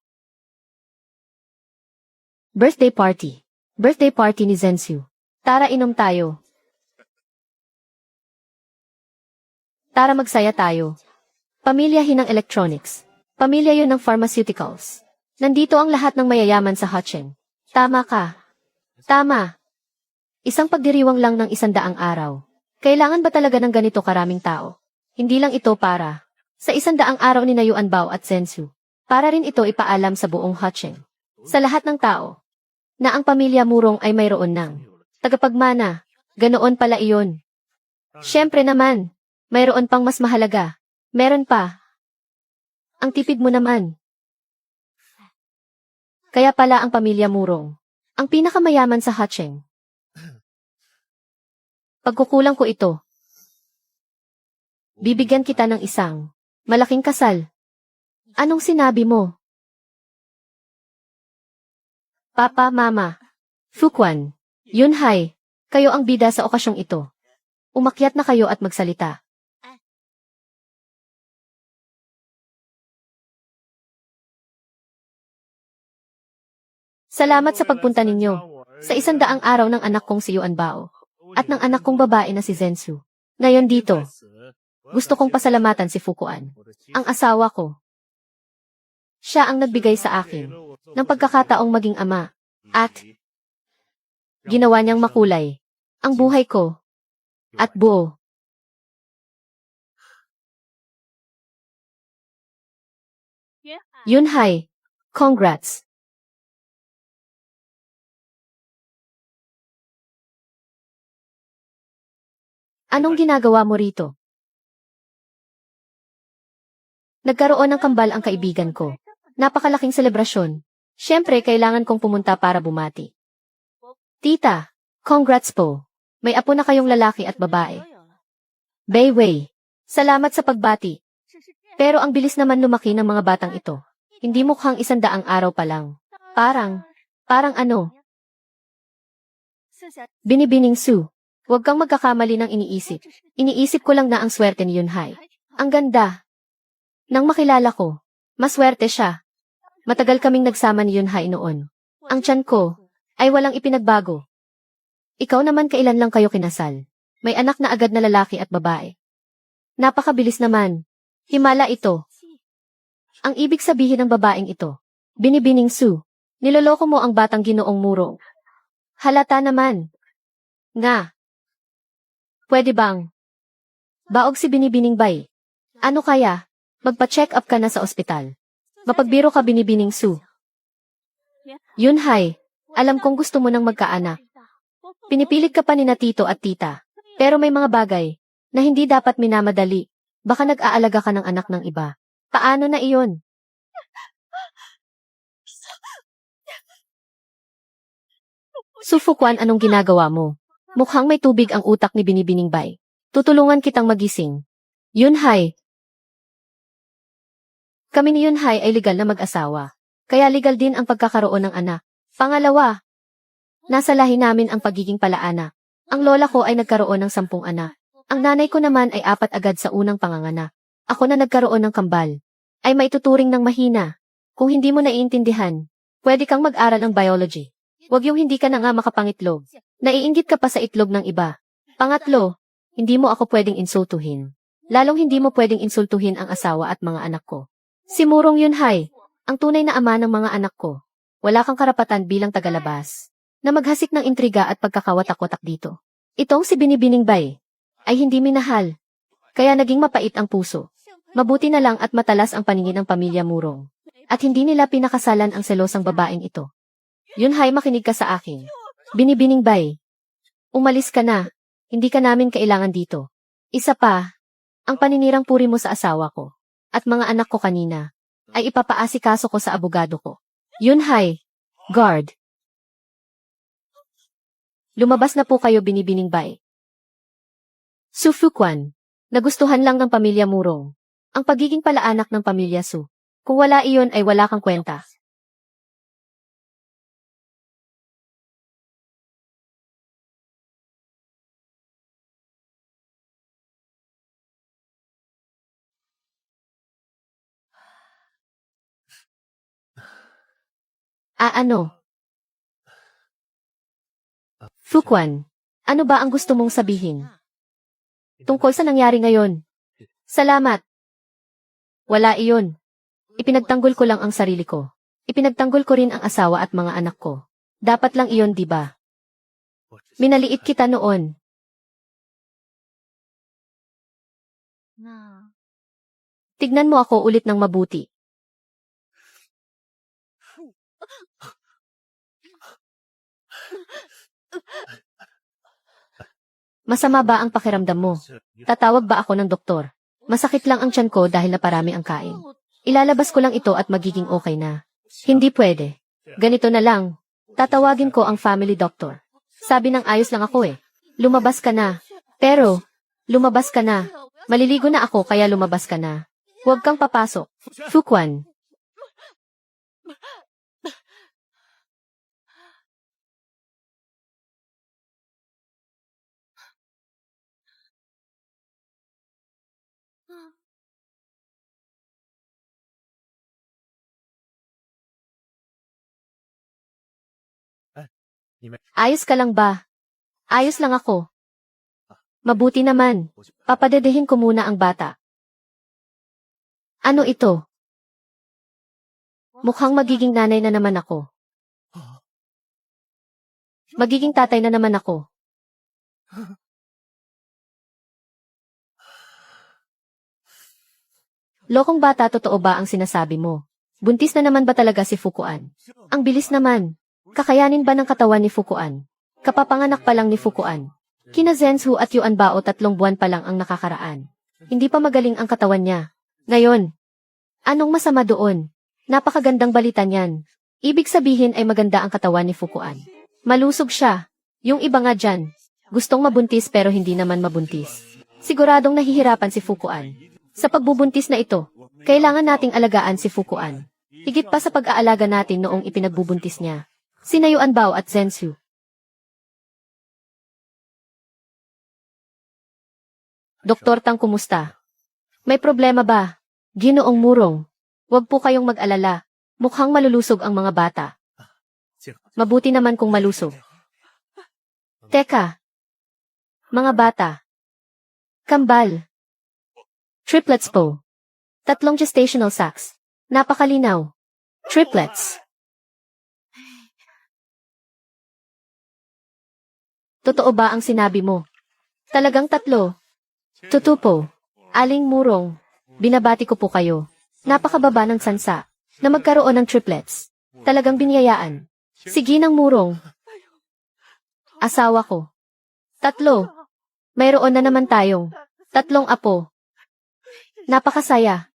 Birthday party. Birthday party ni Zhenxiu. Tara, inom tayo. Tara, magsaya tayo. Pamilyahin ng electronics. Pamilya yun ng pharmaceuticals. Nandito ang lahat ng mayayaman sa Hutcheng. Tama ka. Tama. Isang pagdiriwang lang ng 100 araw. Kailangan ba talaga ng ganito karaming tao? Hindi lang ito para sa 100 araw ni Yuan Bao at Zhenxiu. Para rin ito ipaalam sa buong Hutcheng. Sa lahat ng tao. Na ang pamilya Murong ay mayroon ng tagapagmana. Ganoon pala iyon. Siyempre naman. Mayroon pang mas mahalaga. Meron pa. Ang tipid mo naman. Kaya pala ang pamilya Murong ang pinakamayaman sa Hutcheng. Pagkukulang ko ito. Bibigyan kita ng isang malaking kasal. Anong sinabi mo? Papa, Mama, Fuquan, Yunhai, kayo ang bida sa okasyong ito. Umakyat na kayo at magsalita. Salamat sa pagpunta ninyo. Sa 100 araw ng anak kong si Yuan Bao at ng anak kong babae na si Zhensu. Ngayon dito, gusto kong pasalamatan si Fukuan, ang asawa ko. Siya ang nagbigay sa akin ng pagkakataong maging ama at ginawa niyang makulay ang buhay ko at buo. Yunhai, congrats. Anong ginagawa mo rito? Nagkaroon ng kambal ang kaibigan ko. Napakalaking selebrasyon. Siyempre, kailangan kong pumunta para bumati. Tita, congrats po. May apo na kayong lalaki at babae. Bayway, salamat sa pagbati. Pero ang bilis naman lumaki ng mga batang ito. Hindi mukhang 100 araw pa lang. Parang ano? Binibining Su. Huwag kang magkakamali ng iniisip. Iniisip ko lang na ang swerte ni Yunhai. Ang ganda. Nang makilala ko, maswerte siya. Matagal kaming nagsama ni Yunhai noon. Ang tiyan ko ay walang ipinagbago. Ikaw naman, kailan lang kayo kinasal? May anak na agad na lalaki at babae. Napakabilis naman. Himala ito. Ang ibig sabihin ng babaeng ito. Binibining Su. Niloloko mo ang batang Ginoong Murong. Halata naman. Nga. Pwede bang? Baog si Binibining Bay. Ano kaya? Magpa-check up ka na sa ospital. Mapagbiro ka, Binibining Su. Yunhai, alam kong gusto mo nang magkaanak. Pinipilit ka pa ni na tito at tita. Pero may mga bagay na hindi dapat minamadali. Baka nag-aalaga ka ng anak ng iba. Paano na iyon? Sufukuan, anong ginagawa mo? Mukhang may tubig ang utak ni Binibining Bay. Tutulungan kitang magising. Yunhai. Kami ni Yunhai ay legal na mag-asawa. Kaya legal din ang pagkakaroon ng anak. Pangalawa, nasa lahi namin ang pagiging palaanak. Ang lola ko ay nagkaroon ng 10 anak. Ang nanay ko naman ay 4 agad sa unang panganganak. Ako na nagkaroon ng kambal. Ay maituturing ng mahina. Kung hindi mo naiintindihan, pwede kang mag-aral ng biology. Huwag yung hindi ka na nga makapangitlog. Naiinggit ka pa sa itlog ng iba. Pangatlo, hindi mo ako pwedeng insultuhin. Lalong hindi mo pwedeng insultuhin ang asawa at mga anak ko. Si Murong Yunhai, ang tunay na ama ng mga anak ko. Wala kang karapatan bilang tagalabas na maghasik ng intriga at pagkakawatak-watak dito. Itong si Binibining Bay ay hindi minahal. Kaya naging mapait ang puso. Mabuti na lang at matalas ang paningin ng pamilya Murong. At hindi nila pinakasalan ang selosang babaeng ito. Yunhai, makinig ka sa akin. Binibining Bay, umalis ka na. Hindi ka namin kailangan dito. Isa pa, ang paninirang puri mo sa asawa ko at mga anak ko kanina ay ipapaasikaso ko sa abogado ko. Yunhai, guard. Lumabas na po kayo, Binibining Bay. Sufukuan, nagustuhan lang ng pamilya Murong ang pagiging palaanak ng pamilya Su. Kung wala iyon ay wala kang kwenta. Ano? Fukuan, ano ba ang gusto mong sabihin? Tungkol sa nangyari ngayon. Salamat. Wala iyon. Ipinagtanggol ko lang ang sarili ko. Ipinagtanggol ko rin ang asawa at mga anak ko. Dapat lang iyon, di ba? Minaliit kita noon. Tignan mo ako ulit ng mabuti. Masama ba ang pakiramdam mo? Tatawag ba ako ng doktor? Masakit lang ang tiyan ko dahil naparami ang kain. Ilalabas ko lang ito at magiging okay na. Hindi pwede. Ganito na lang. Tatawagin ko ang family doctor. Sabi ng ayos lang ako eh. Lumabas ka na. Pero, lumabas ka na. Maliligo na ako kaya lumabas ka na. Huwag kang papasok. Fukuan. Ayos ka lang ba? Ayos lang ako. Mabuti naman. Papadedehin ko muna ang bata. Ano ito? Mukhang magiging nanay na naman ako. Magiging tatay na naman ako. Lokong bata, totoo ba ang sinasabi mo? Buntis na naman ba talaga si Fukuan? Ang bilis naman. Kakayanin ba ng katawan ni Fukuan? Kapapanganak pa lang ni Fukuan. Kina Zenshu at Yuan Bao 3 buwan pa lang ang nakakaraan. Hindi pa magaling ang katawan niya. Ngayon, anong masama doon? Napakagandang balita niyan. Ibig sabihin ay maganda ang katawan ni Fukuan. Malusog siya. Yung iba nga dyan, gustong mabuntis pero hindi naman mabuntis. Siguradong nahihirapan si Fukuan. Sa pagbubuntis na ito, kailangan nating alagaan si Fukuan. Higit pa sa pag-aalaga natin noong ipinagbubuntis niya. Sina Yuan Bao at Zenshu. Doktor Tang, kumusta? May problema ba? Ginoong Murong. Huwag po kayong mag-alala. Mukhang malulusog ang mga bata. Mabuti naman kung malusog. Teka. Mga bata. Kambal. Triplets po. 3 gestational sacs. Napakalinaw. Triplets. Totoo ba ang sinabi mo? Talagang 3? Totoo po. Aling Murong. Binabati ko po kayo. Napakababa ng sansa na magkaroon ng triplets. Talagang biniyayaan. Sige ng Murong. Asawa ko. 3. Mayroon na naman tayong 3 apo. Napakasaya.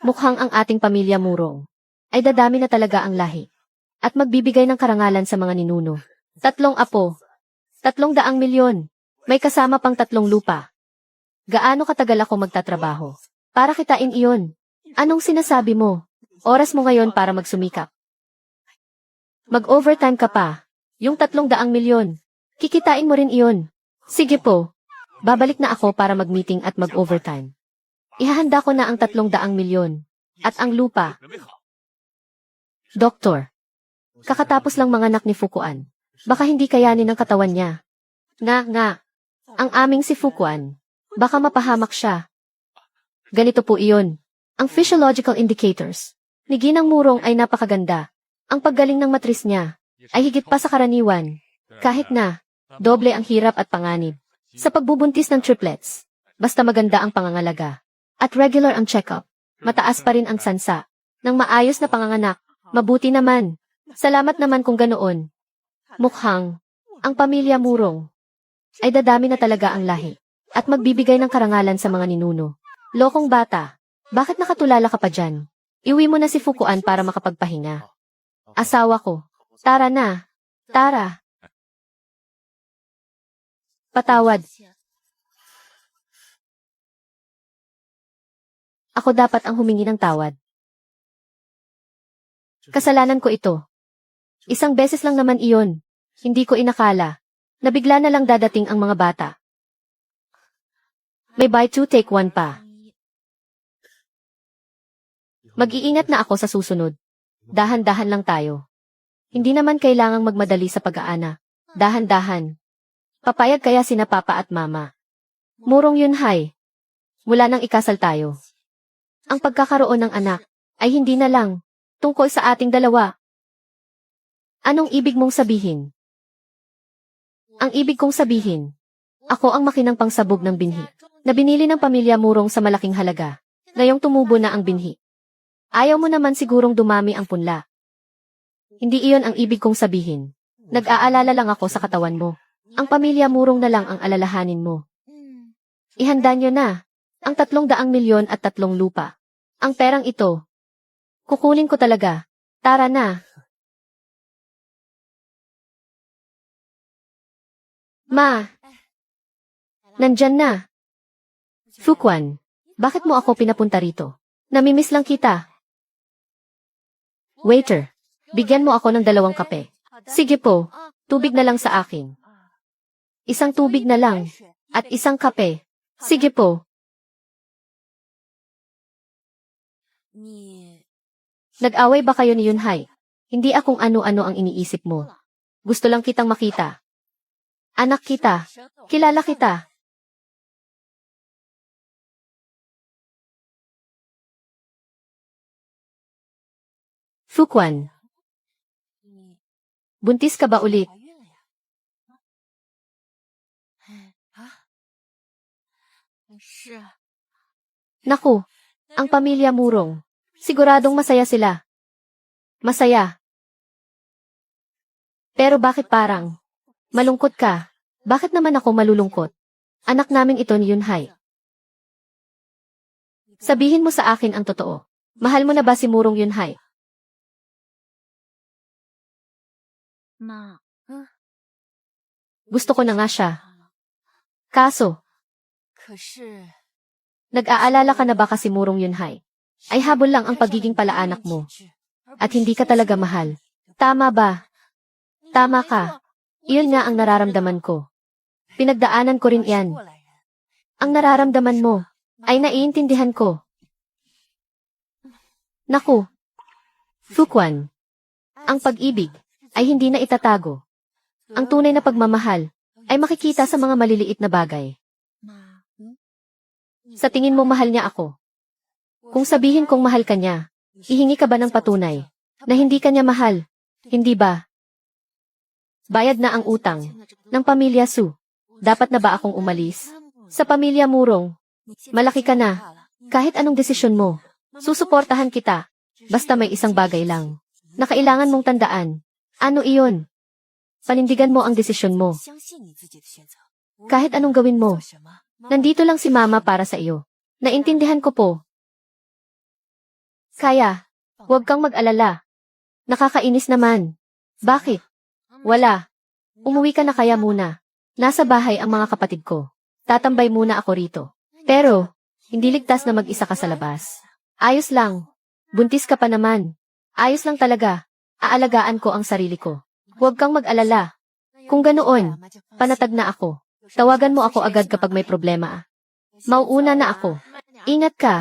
Mukhang ang ating pamilya Murong ay dadami na talaga ang lahi at magbibigay ng karangalan sa mga ninuno. 3 apo. 300 milyon. May kasama pang 3 lupa. Gaano katagal ako magtatrabaho para kitain iyon? Anong sinasabi mo? Oras mo ngayon para magsumikap. Mag-overtime ka pa. Yung 300 milyon. Kikitain mo rin iyon. Sige po. Babalik na ako para mag-meeting at mag-overtime. Ihahanda ko na ang 300 milyon. At ang lupa. Doktor. Kakatapos lang manganak ni Fukuan. Baka hindi kayanin ng katawan niya. Nga. Ang aming si Fukuan. Baka mapahamak siya. Ganito po iyon. Ang physiological indicators ni Ginang Murong ay napakaganda. Ang paggaling ng matris niya ay higit pa sa karaniwan. Kahit na, doble ang hirap at panganib. Sa pagbubuntis ng triplets, basta maganda ang pangangalaga. At regular ang check-up. Mataas pa rin ang sansa. Nang maayos na panganganak, mabuti naman. Salamat naman kung ganoon. Mukhang, ang pamilya Murong ay dadami na talaga ang lahi. At magbibigay ng karangalan sa mga ninuno. Lokong bata, bakit nakatulala ka pa dyan? Iwi mo na si Fukuan para makapagpahinga. Asawa ko. Tara na. Tara. Patawad. Ako dapat ang humingi ng tawad. Kasalanan ko ito. Isang beses lang naman iyon. Hindi ko inakala na bigla na lang dadating ang mga bata. May buy 2 take 1 pa. Mag-iingat na ako sa susunod. Dahan-dahan lang tayo. Hindi naman kailangang magmadali sa pag-aana. Dahan-dahan. Papayag kaya sina Papa at Mama. Murong Yunhai. Mula nang ikasal tayo. Ang pagkakaroon ng anak ay hindi na lang tungkol sa ating dalawa. Anong ibig mong sabihin? Ang ibig kong sabihin, ako ang makinang pangsabog ng binhi na binili ng pamilya Murong sa malaking halaga. Ngayong tumubo na ang binhi. Ayaw mo naman sigurong dumami ang punla. Hindi iyon ang ibig kong sabihin. Nag-aalala lang ako sa katawan mo. Ang pamilya Murong na lang ang alalahanin mo. Ihanda nyo na ang 300 milyon at 3 lupa. Ang perang ito, kukunin ko talaga. Tara na. Ma. Nandyan na. Fukuan, bakit mo ako pinapunta rito? Namimiss lang kita. Waiter, bigyan mo ako ng 2 kape. Sige po, tubig na lang sa akin. Isang tubig na lang, at isang kape. Sige po. Nag-away ba kayo ni Yunhai? Hindi akong ano-ano ang iniisip mo. Gusto lang kitang makita. Anak kita. Kilala kita. Fuquan, buntis ka ba ulit? Naku, ang pamilya Murong. Siguradong masaya sila. Masaya. Pero bakit parang malungkot ka? Bakit naman ako malulungkot? Anak namin ito ni Yunhai. Sabihin mo sa akin ang totoo. Mahal mo na ba si Murong Yunhai? Gusto ko na nga siya. Kaso, nag-aalala ka na ba kasi Murong Yunhai? Ay habol lang ang pagiging palaanak mo. At hindi ka talaga mahal. Tama ba? Tama ka. Iyon nga ang nararamdaman ko. Pinagdaanan ko rin yan. Ang nararamdaman mo ay naiintindihan ko. Naku, Fuquan, ang pag-ibig ay hindi na itatago. Ang tunay na pagmamahal ay makikita sa mga maliliit na bagay. Sa tingin mo mahal niya ako? Kung sabihin kong mahal ka niya, ihingi ka ba ng patunay na hindi ka niya mahal? Hindi ba? Bayad na ang utang ng pamilya Su. Dapat na ba akong umalis? Sa pamilya Murong, malaki ka na. Kahit anong desisyon mo, susuportahan kita. Basta may isang bagay lang na kailangan mong tandaan. Ano iyon? Panindigan mo ang desisyon mo. Kahit anong gawin mo, nandito lang si Mama para sa iyo. Naintindihan ko po. Kaya, huwag kang mag-alala. Nakakainis naman. Bakit? Wala. Umuwi ka na kaya muna. Nasa bahay ang mga kapatid ko. Tatambay muna ako rito. Pero, hindi ligtas na mag-isa ka sa labas. Ayos lang. Buntis ka pa naman. Ayos lang talaga. Aalagaan ko ang sarili ko. Huwag kang mag-alala. Kung ganoon, panatag na ako. Tawagan mo ako agad kapag may problema. Mauuna na ako. Ingat ka.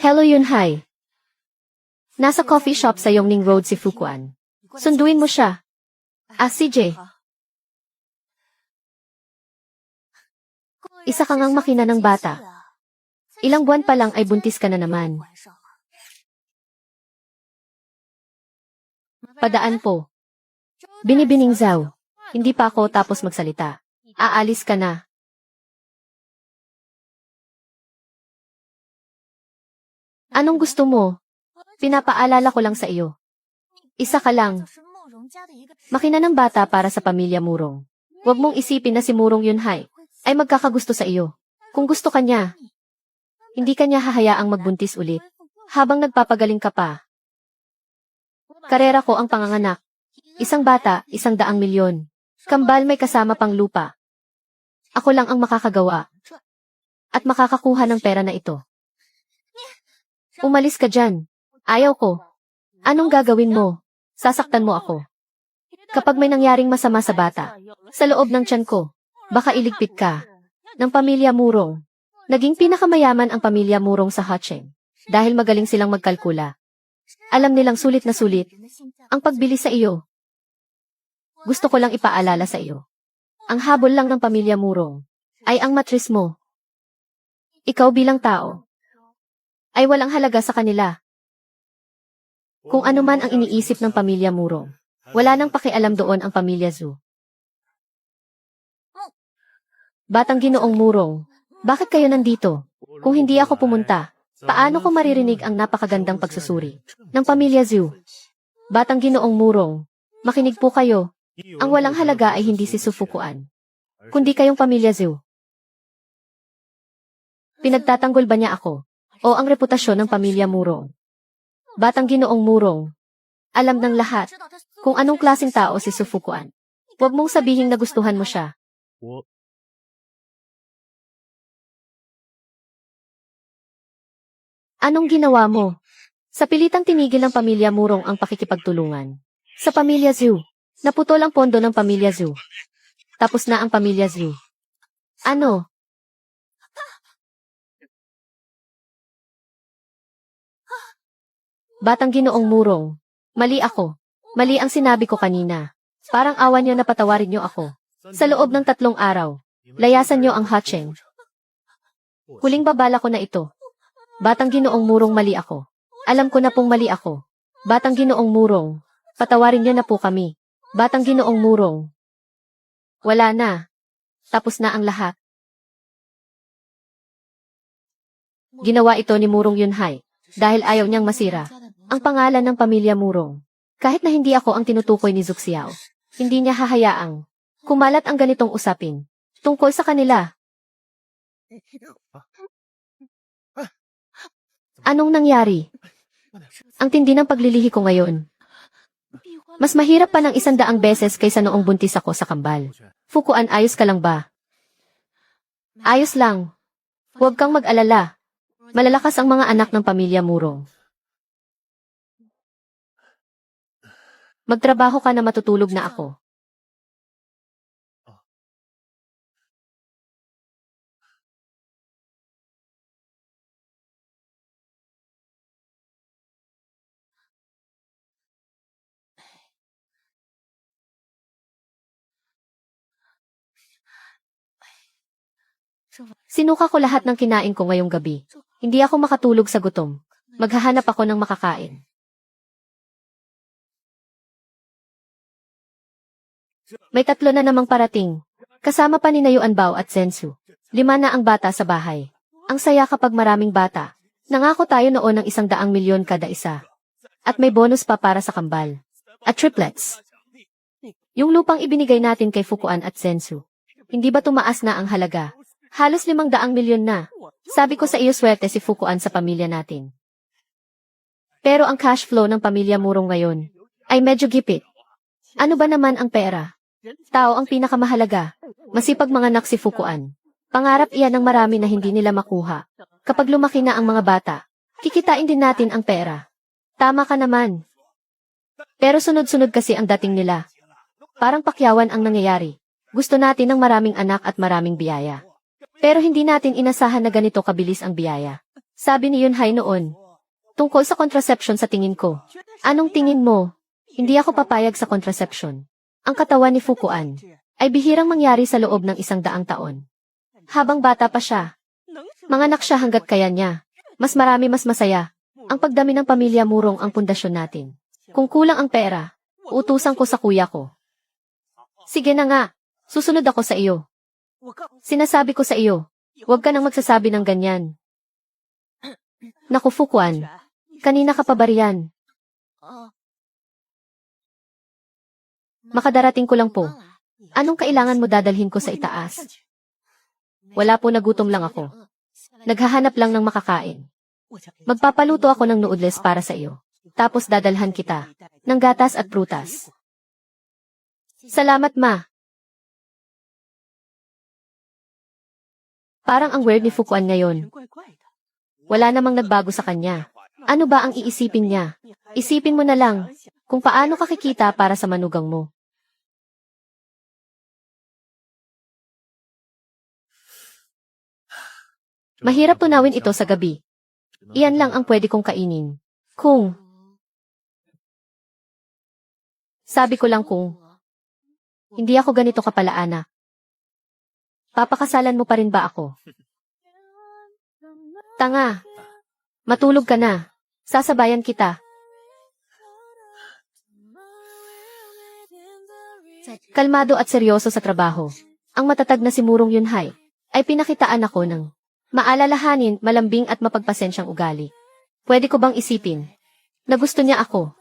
Hello Yunhai. Nasa coffee shop sa Yongning Road si Fuquan. Sunduin mo siya. CJ. Isa ka ngang makina ng bata. Ilang buwan pa lang ay buntis ka na naman. Padaan po. Binibining Zhao. Hindi pa ako tapos magsalita. Aalis ka na. Anong gusto mo? Pinapaalala ko lang sa iyo. Isa ka lang. Makina ng bata para sa pamilya Murong. Huwag mong isipin na si Murong Yunhai ay magkakagusto sa iyo. Kung gusto ka niya, hindi ka niya hahayaang magbuntis ulit habang nagpapagaling ka pa. Karera ko ang panganganak. Isang bata, 100,000,000. Kambal may kasama pang lupa. Ako lang ang makakagawa at makakakuha ng pera na ito. Umalis ka dyan. Ayaw ko. Anong gagawin mo? Sasaktan mo ako. Kapag may nangyaring masama sa bata, sa loob ng tiyan ko, baka iligpit ka ng pamilya Murong. Naging pinakamayaman ang pamilya Murong sa Hacheng dahil magaling silang magkalkula. Alam nilang sulit na sulit ang pagbili sa iyo. Gusto ko lang ipaalala sa iyo. Ang habol lang ng pamilya Murong ay ang matris mo. Ikaw bilang tao ay walang halaga sa kanila. Kung ano man ang iniisip ng pamilya Murong, wala nang pakialam doon ang pamilya Zhu. Batang Ginoong Murong, bakit kayo nandito? Kung hindi ako pumunta, paano ko maririnig ang napakagandang pagsusuri ng pamilya Zhu? Batang Ginoong Murong, makinig po kayo. Ang walang halaga ay hindi si Su Fuquan, kundi kayong pamilya Zhu. Pinagtatanggol ba niya ako o ang reputasyon ng pamilya Murong? Batang Ginoong Murong, alam ng lahat kung anong klaseng tao si Su Fuquan. Huwag mong sabihin na gustuhan mo siya. Anong ginawa mo? Sa pilitang tinigil ng pamilya Murong ang pakikipagtulungan. Sa pamilya Zhu, naputol ang pondo ng pamilya Zhu. Tapos na ang pamilya Zhu. Ano? Batang Ginoong Murong. Mali ako. Mali ang sinabi ko kanina. Parang awa niyo na patawarin niyo ako. Sa loob ng 3 araw, layasan niyo ang Hacheng. Huling babala ko na ito. Batang Ginoong Murong, mali ako. Alam ko na pong mali ako. Batang Ginoong Murong, patawarin niyo na po kami. Batang Ginoong Murong. Wala na. Tapos na ang lahat. Ginawa ito ni Murong Yunhai dahil ayaw niyang masira ang pangalan ng pamilya Murong. Kahit na hindi ako ang tinutukoy ni Zuxiao, hindi niya hahayaang kumalat ang ganitong usapin tungkol sa kanila. Anong nangyari? Ang tindi ng paglilihi ko ngayon. Mas mahirap pa ng 100 beses kaysa noong buntis ako sa kambal. Fukuan, ayos ka lang ba? Ayos lang. Huwag kang mag-alala. Malalakas ang mga anak ng pamilya Murong. Magtrabaho ka na, matutulog na ako. Sinuka ko lahat ng kinain ko ngayong gabi. Hindi ako makatulog sa gutom. Maghahanap ako ng makakain. May 3 na namang parating. Kasama pa ni Yuan Bao at Sensu. 5 na ang bata sa bahay. Ang saya kapag maraming bata. Nangako tayo noon ng 100 milyon kada isa. At may bonus pa para sa kambal. At triplets. Yung lupang ibinigay natin kay Fukuan at Sensu. Hindi ba tumaas na ang halaga? Halos 500 milyon na. Sabi ko sa iyo, swerte si Fukuan sa pamilya natin. Pero ang cash flow ng pamilya Murong ngayon ay medyo gipit. Ano ba naman ang pera? Tao ang pinakamahalaga. Masipag mga anak si Fukuan. Pangarap iyan ng marami na hindi nila makuha. Kapag lumaki na ang mga bata, kikitain din natin ang pera. Tama ka naman. Pero sunod-sunod kasi ang dating nila. Parang pakyawan ang nangyayari. Gusto natin ng maraming anak at maraming biyaya. Pero hindi natin inasahan na ganito kabilis ang biyaya. Sabi ni Yunhai noon. Tungkol sa contraception, sa tingin ko. Anong tingin mo? Hindi ako papayag sa contraception. Ang katawan ni Fukuan ay bihirang mangyari sa loob ng 100 taon. Habang bata pa siya, manganak siya hanggat kaya niya. Mas marami, mas masaya. Ang pagdami ng pamilya Murong ang pundasyon natin. Kung kulang ang pera, uutusan ko sa kuya ko. Sige na nga, susunod ako sa iyo. Sinasabi ko sa iyo, huwag ka nang magsasabi ng ganyan. Naku Fukuan, kanina ka pa ba riyan? Makadarating ko lang po. Anong kailangan mo, dadalhin ko sa itaas? Wala po, nagutom lang ako. Naghahanap lang ng makakain. Magpapaluto ako ng noodles para sa iyo. Tapos dadalhan kita ng gatas at prutas. Salamat, ma. Parang ang weird ni Fukuan ngayon. Wala namang nagbago sa kanya. Ano ba ang iisipin niya? Isipin mo na lang kung paano ka kikita para sa manugang mo. Mahirap tunawin ito sa gabi. Iyan lang ang pwede kong kainin. Kung sabi ko lang kung hindi ako ganito kapala, anak. Papakasalan mo pa rin ba ako? Tanga. Matulog ka na. Sasabayan kita. Kalmado at seryoso sa trabaho. Ang matatag na si Murong Yunhai ay pinakitaan ako ng maalalahanin, malambing at mapagpasensyang ugali. Pwede ko bang isipin na gusto niya ako?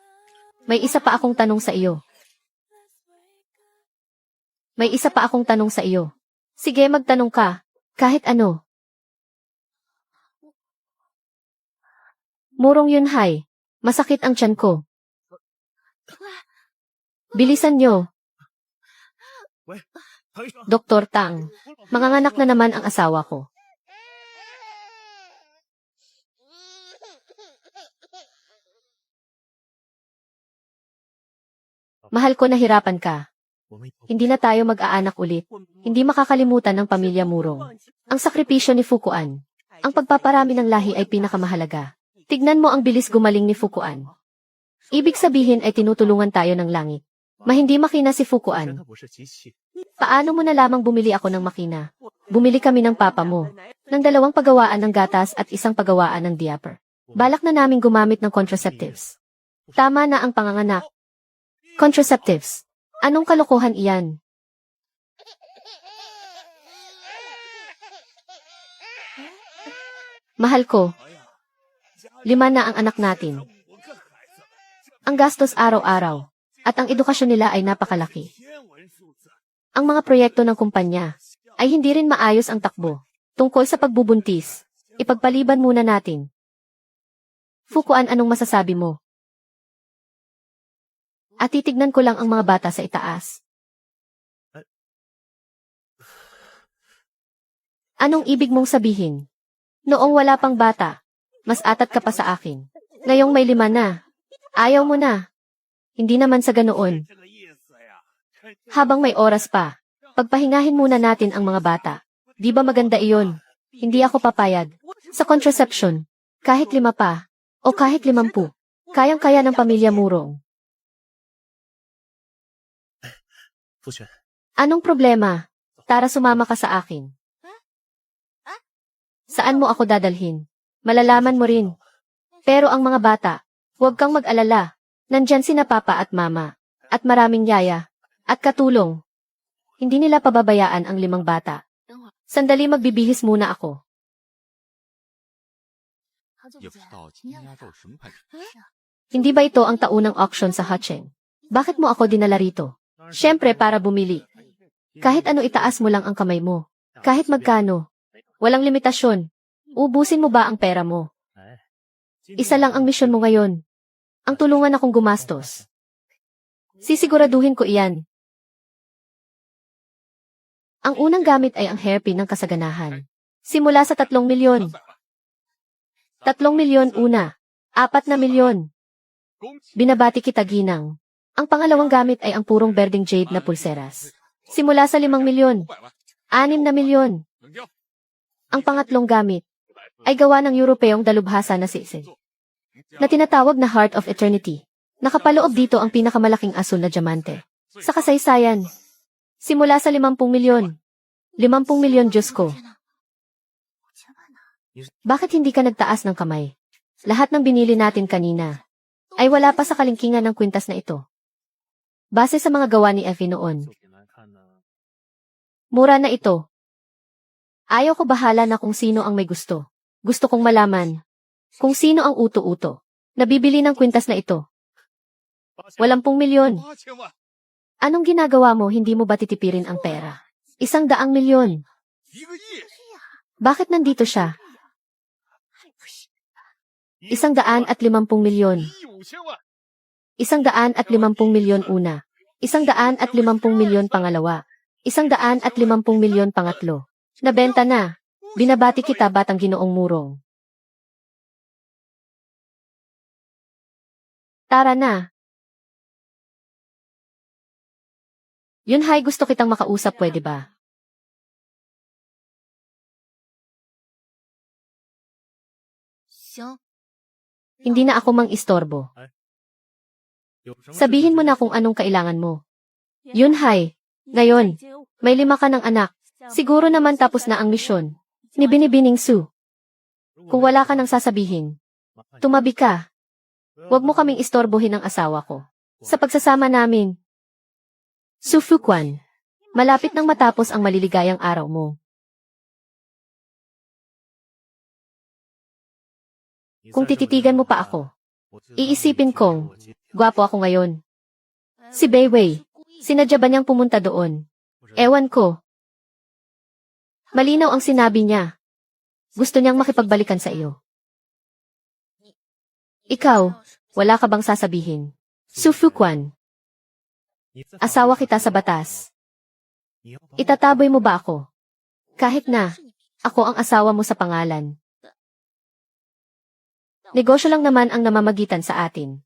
May isa pa akong tanong sa iyo. May isa pa akong tanong sa iyo. Sige, magtanong ka. Kahit ano. Murong Yunhai, masakit ang tiyan ko. Bilisan niyo. Dr. Tang, manganganak na naman ang asawa ko. Mahal ko, nahirapan ka. Hindi na tayo mag-aanak ulit. Hindi makakalimutan ng pamilya Murong ang sakripisyo ni Fukuan. Ang pagpaparami ng lahi ay pinakamahalaga. Tignan mo ang bilis gumaling ni Fukuan. Ibig sabihin ay tinutulungan tayo ng langit. Mahindi makina si 虽然 Fukuan. 它不是机器， Paano mo na lamang bumili ako ng makina? Bumili kami ng papa mo. Ng 2 paggawaan ng gatas at 1 paggawaan ng diaper. Balak na naming gumamit ng contraceptives. Tama na ang panganganak. Contraceptives. Anong kalokohan iyan? Mahal ko. 5 na ang anak natin. Ang gastos araw-araw. At ang edukasyon nila ay napakalaki. 天文数字， Ang mga proyekto ng kumpanya ay hindi rin maayos ang takbo. Tungkol sa pagbubuntis, ipagpaliban muna natin. Fukuan, anong masasabi mo? At titignan ko lang ang mga bata sa itaas. Anong ibig mong sabihin? Noong wala pang bata, mas atat ka pa sa akin. Ngayong may 5 na. Ayaw mo na. Hindi naman sa ganoon. 这个意思呀。 Habang may oras pa, pagpahingahin muna natin ang mga bata. Di ba maganda iyon? Hindi ako papayag. Sa contraception, kahit 5 pa, o kahit 50, kayang-kaya ng pamilya Murong. 傅璇， Anong problema? Tara, sumama ka sa akin. Saan mo ako dadalhin? Malalaman mo rin. Pero ang mga bata, huwag kang mag-alala. Nandyan sina papa at mama. At maraming yaya. At katulong. Hindi nila pababayaan ang 5 bata. Sandali, magbibihis muna ako. 也不知道今天丫头什么牌子。 Hindi ba ito ang taunang auction sa Hacheng? Bakit mo ako dinala rito? Siyempre para bumili. Kahit ano, itaas mo lang ang kamay mo. Kahit magkano. Walang limitasyon. Ubusin mo ba ang pera mo? 哎， Isa lang ang misyon mo ngayon. Ang tulungan akong gumastos. Sisiguraduhin ko iyan. Ang unang gamit ay ang hairpin ng kasaganahan. Simula sa 3 milyon. 3 milyon una. 4 na milyon. Binabati kita, Ginang. Ang pangalawang gamit ay ang purong berdeng jade na pulseras. Simula sa 5 milyon. 6 na milyon. Ang pangatlong gamit ay gawa ng Europeyong dalubhasa na sisig na tinatawag na Heart of Eternity. Nakapaloob dito ang pinakamalaking asul na diamante sa kasaysayan. Simula sa 50 milyon. 50 milyon, Diyos ko. Bakit hindi ka nagtaas ng kamay? Lahat ng binili natin kanina ay wala pa sa kalingkingan ng kwintas na ito. Base sa mga gawa ni Effie noon, 就挺难看的。 mura na ito. Ayaw ko, bahala na kung sino ang may gusto. Gusto kong malaman kung sino ang uto-uto. Nabibili ng kwintas na ito. 80 milyon. 8000万， Anong ginagawa mo? Hindi mo ba titipirin ang pera? 100 milyon. 1个亿， Bakit nandito siya? 150 milyon. 15000万， 150 milyon una. 150 milyon pangalawa. 150 milyon pangatlo. Nabenta na. Binabati kita, Batang Ginoong Murong. Tara na. Yunhai, gusto kitang makausap, pwede ba? Hindi na ako mang-istorbo. 有什么事 Sabihin 情 mo na kung anong kailangan mo. Yunhai, ngayon, may 5 ka ng anak. Siguro naman tapos na ang misyon ni Binibining Su. 如果 Kung wala ka nang sasabihin, 麻烦 tumabi ka. Huwag mo kaming istorbohin ang asawa ko. Sa pagsasama namin. Su Fuquan, malapit nang matapos ang maliligayang araw mo. Kung tititigan mo pa ako, iisipin kong, gwapo ako ngayon. Si Beiwei, sinadya ba niyang pumunta doon? Ewan ko. Malinaw ang sinabi niya. Gusto niyang makipagbalikan sa iyo. Ikaw, wala ka bang sasabihin? Su Fuquan, asawa kita sa batas. Itataboy mo ba ako? Kahit na, ako ang asawa mo sa pangalan. Negosyo lang naman ang namamagitan sa atin.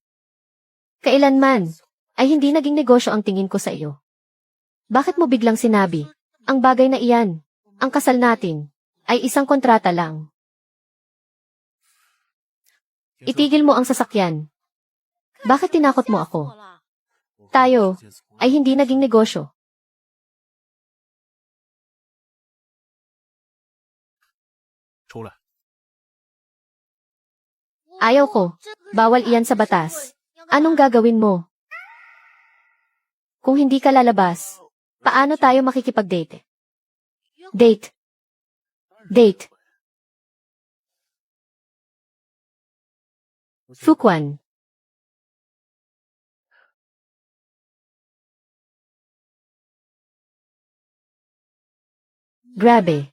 Kailanman, ay hindi naging negosyo ang tingin ko sa iyo. Bakit mo biglang sinabi, ang bagay na iyan, ang kasal natin, ay isang kontrata lang? Itigil mo ang sasakyan. Bakit tinakot mo ako? Tayo ay hindi naging negosyo. 出来， Ayaw ko. Bawal iyan sa batas. Anong gagawin mo? Kung hindi ka lalabas, paano tayo makikipag-date? Date. Date. Fuquan. Grabe.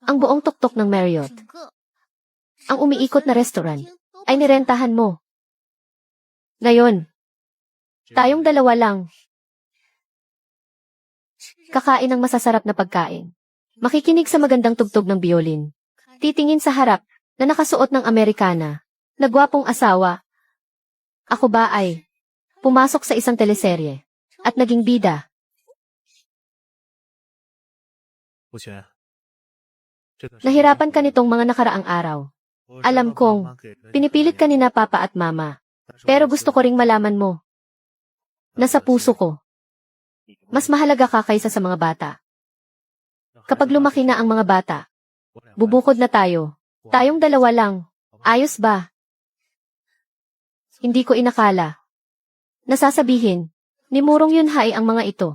Ang buong tuktok ng Marriott, ang umiikot na restaurant, ay nirentahan mo. Ngayon, tayong dalawa lang. Kakain ng masasarap na pagkain. Makikinig sa magandang tugtog ng biolin. Titingin sa harap na nakasuot ng Amerikana, na gwapong asawa. Ako ba ay pumasok sa isang teleserye at naging bida? 不全。这段时间 Nahirapan ka nitong mga nakaraang araw. 我 Alam 知道 kong 妈妈给了你 Pinipilit ka ni na papa at mama. 但是我 Pero 每 gusto 次 ko ring malaman mo. Nasa puso ko. Mas mahalaga ka kaysa sa mga bata. Kapag lumaki na ang mga bata, bubukod na tayo. Tayong dalawa lang. Ayos ba? Hindi ko inakala. Nasasabihin, ni Murong Yunhai ang mga ito.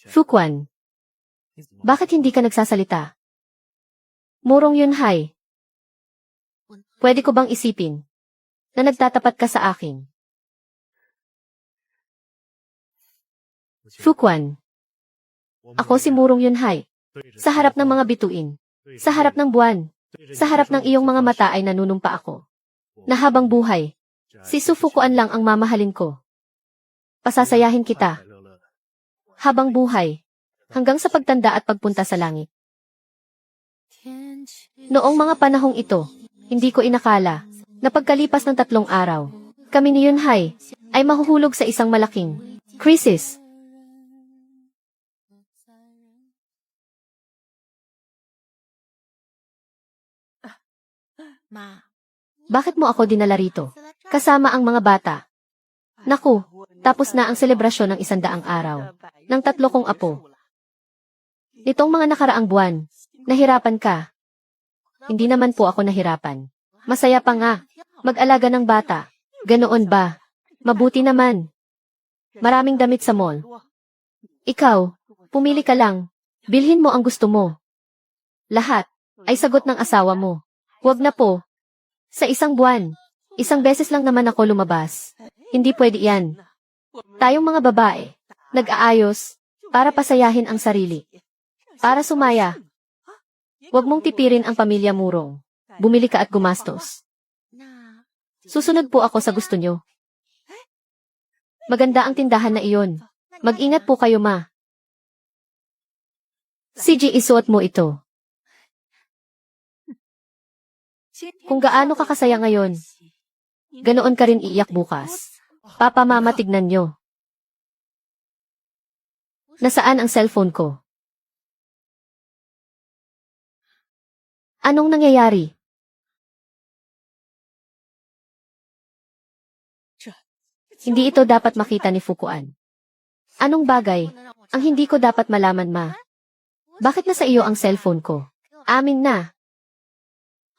Fuquan, 你怎么 bakit hindi ka nagsasalita? Murong Yunhai, pwede ko bang isipin na nagtatapat ka sa akin? Fuquan, ako si Murong Yunhai. Sa harap ng mga bituin, sa harap ng buwan, sa harap ng iyong mga mata ay nanunumpa ako. Na habang buhay, si Su Fuquan lang ang mamahalin ko. Pasasayahin kita, habang buhay, hanggang sa pagtanda at pagpunta sa langit. Noong mga panahong ito, hindi ko inakala na pagkalipas ng 3 araw, kami ni Yunhai ay mahuhulog sa isang malaking krisis. Bakit mo ako dinala rito? Kasama ang mga bata. Naku, tapos na ang selebrasyon ng 100 araw ng 3 kong apo. Nitong mga nakaraang buwan, nahirapan ka. Hindi naman po ako nahirapan. Masaya pa nga. Mag-alaga ng bata. Ganoon ba? Mabuti naman. Maraming damit sa mall. Ikaw, pumili ka lang. Bilhin mo ang gusto mo. Lahat ay sagot ng asawa mo. Huwag na po. Sa 1 buwan, 1 beses lang naman ako lumabas. Hindi pwede yan. Tayong mga babae, nag-aayos para pasayahin ang sarili. Para sumaya. Huwag mong tipirin ang pamilya Murong. Bumili ka at gumastos. Susunod po ako sa gusto nyo. Maganda ang tindahan na iyon. Mag-ingat po kayo, ma. CG, isuot mo ito. Kung gaano ka kasaya ngayon, ganoon ka rin iiyak bukas. Papa, mama, tignan nyo. Nasaan ang cellphone ko? Anong nangyayari? Hindi ito dapat makita ni Fuquan. Anong bagay ang hindi ko dapat malaman, ma? Bakit nasa iyo ang cellphone ko? Amin na.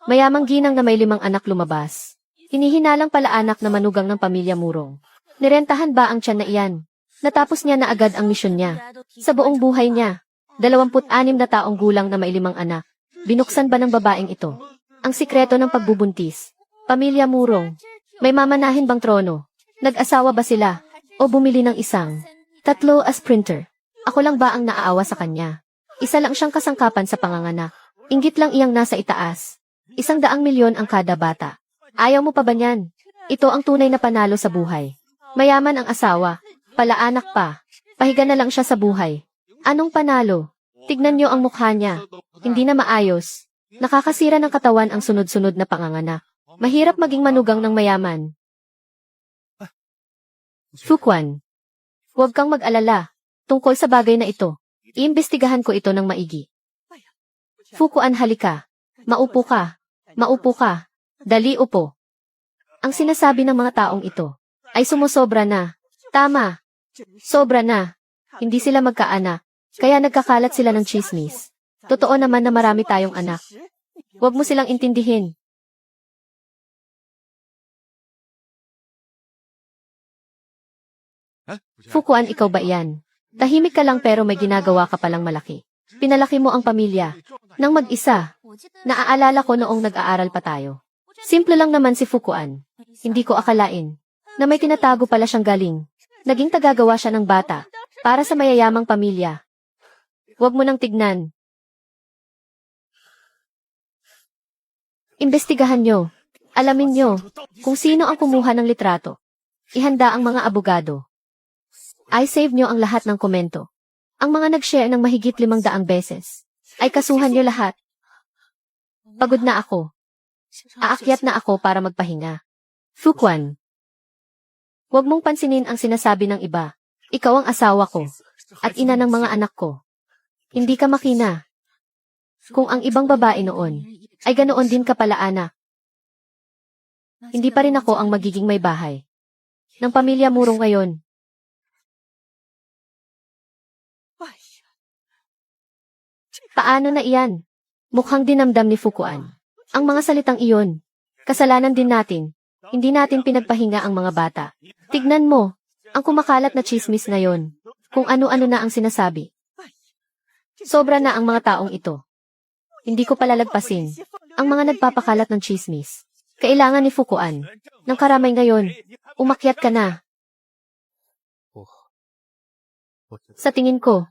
Mayamang ginang na may 5 anak lumabas. Hinihinalang pala anak na manugang ng pamilya Murong. Nirentahan ba ang tiyan na iyan? Natapos niya na agad ang misyon niya. Sa buong buhay niya, 26 na taong gulang na may 5 anak. Binuksan ba ng babaeng ito ang sikreto ng pagbubuntis? Pamilya Murong, may mamanahin bang trono? Nag-asawa ba sila? O bumili ng isang 3 as printer? Ako lang ba ang naaawa sa kanya? Isa lang siyang kasangkapan sa panganganak. Inggit lang iyang nasa itaas. 100 milyon ang kada bata. Ayaw mo pa ba niyan? Ito ang tunay na panalo sa buhay. Mayaman ang asawa, palaanak pa. Pahiga na lang siya sa buhay. Anong panalo? Tignan niyo ang mukha niya. Hindi na maayos. Nakakasira ng katawan ang sunod-sunod na panganganak. Mahirap maging manugang ng mayaman. Fukuan, huwag kang mag-alala. Tungkol sa bagay na ito, iimbestigahan ko ito ng maigi. Fukuan, halika. Maupo ka. Maupo ka. Dali, upo. Ang sinasabi ng mga taong ito ay sumusobra na. Tama. Sobra na. Hindi sila magkaanak. Kaya nagkakalat sila ng chismis. Totoo naman na marami tayong anak. Huwag mo silang intindihin. Fukuan, ikaw ba iyan? Tahimik ka lang pero may ginagawa ka palang malaki. Pinalaki mo ang pamilya. Nang mag-isa, naaalala ko noong nag-aaral pa tayo. Simple lang naman si Fukuan. Hindi ko akalain na may tinatago pala siyang galing. Naging tagagawa siya ng bata para sa mayayamang pamilya. Huwag mo nang tignan. Imbestigahan nyo. Alamin nyo kung sino ang kumuha ng litrato. Ihanda ang mga abogado. I-save nyo ang lahat ng komento. Ang mga nag-share ng mahigit 500 beses ay kasuhan nyo lahat. Pagod na ako. Aakyat na ako para magpahinga. Fukuan, huwag mong pansinin ang sinasabi ng iba. Ikaw ang asawa ko at ina ng mga anak ko. Hindi ka makina. Kung ang ibang babae noon ay ganoon din ka pala, anak. Hindi pa rin ako ang magiging may bahay ng pamilya Murong ngayon. Paano na iyan? Mukhang dinamdam ni Fukuan ang mga salitang iyon. Kasalanan din natin. Hindi natin pinagpahinga ang mga bata. Tignan mo, ang kumakalat na chismis ngayon. Kung ano-ano na ang sinasabi. Sobra na ang mga taong ito. Hindi ko palalagpasin ang mga nagpapakalat ng chismis. Kailangan ni Fukuan ng karamay ngayon. Umakyat ka na. Sa tingin ko,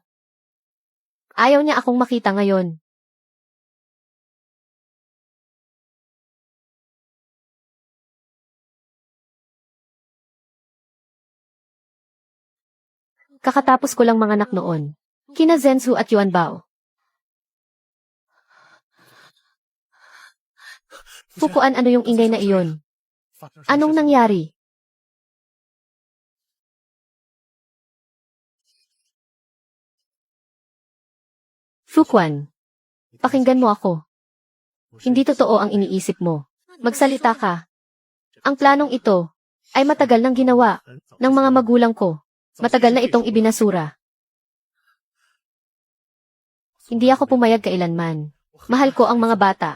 ayaw niya akong makita ngayon. Kakatapos ko lang manganak noon. Kina Zensu at Yuan Bao. Fukuan, ano yung ingay na iyon? Anong nangyari? Fukuan, pakinggan mo ako. Hindi totoo ang iniisip mo. Magsalita ka. Ang planong ito ay matagal nang ginawa ng mga magulang ko. Matagal na itong ibinasura. Hindi ako pumayag kailanman. Mahal ko ang mga bata.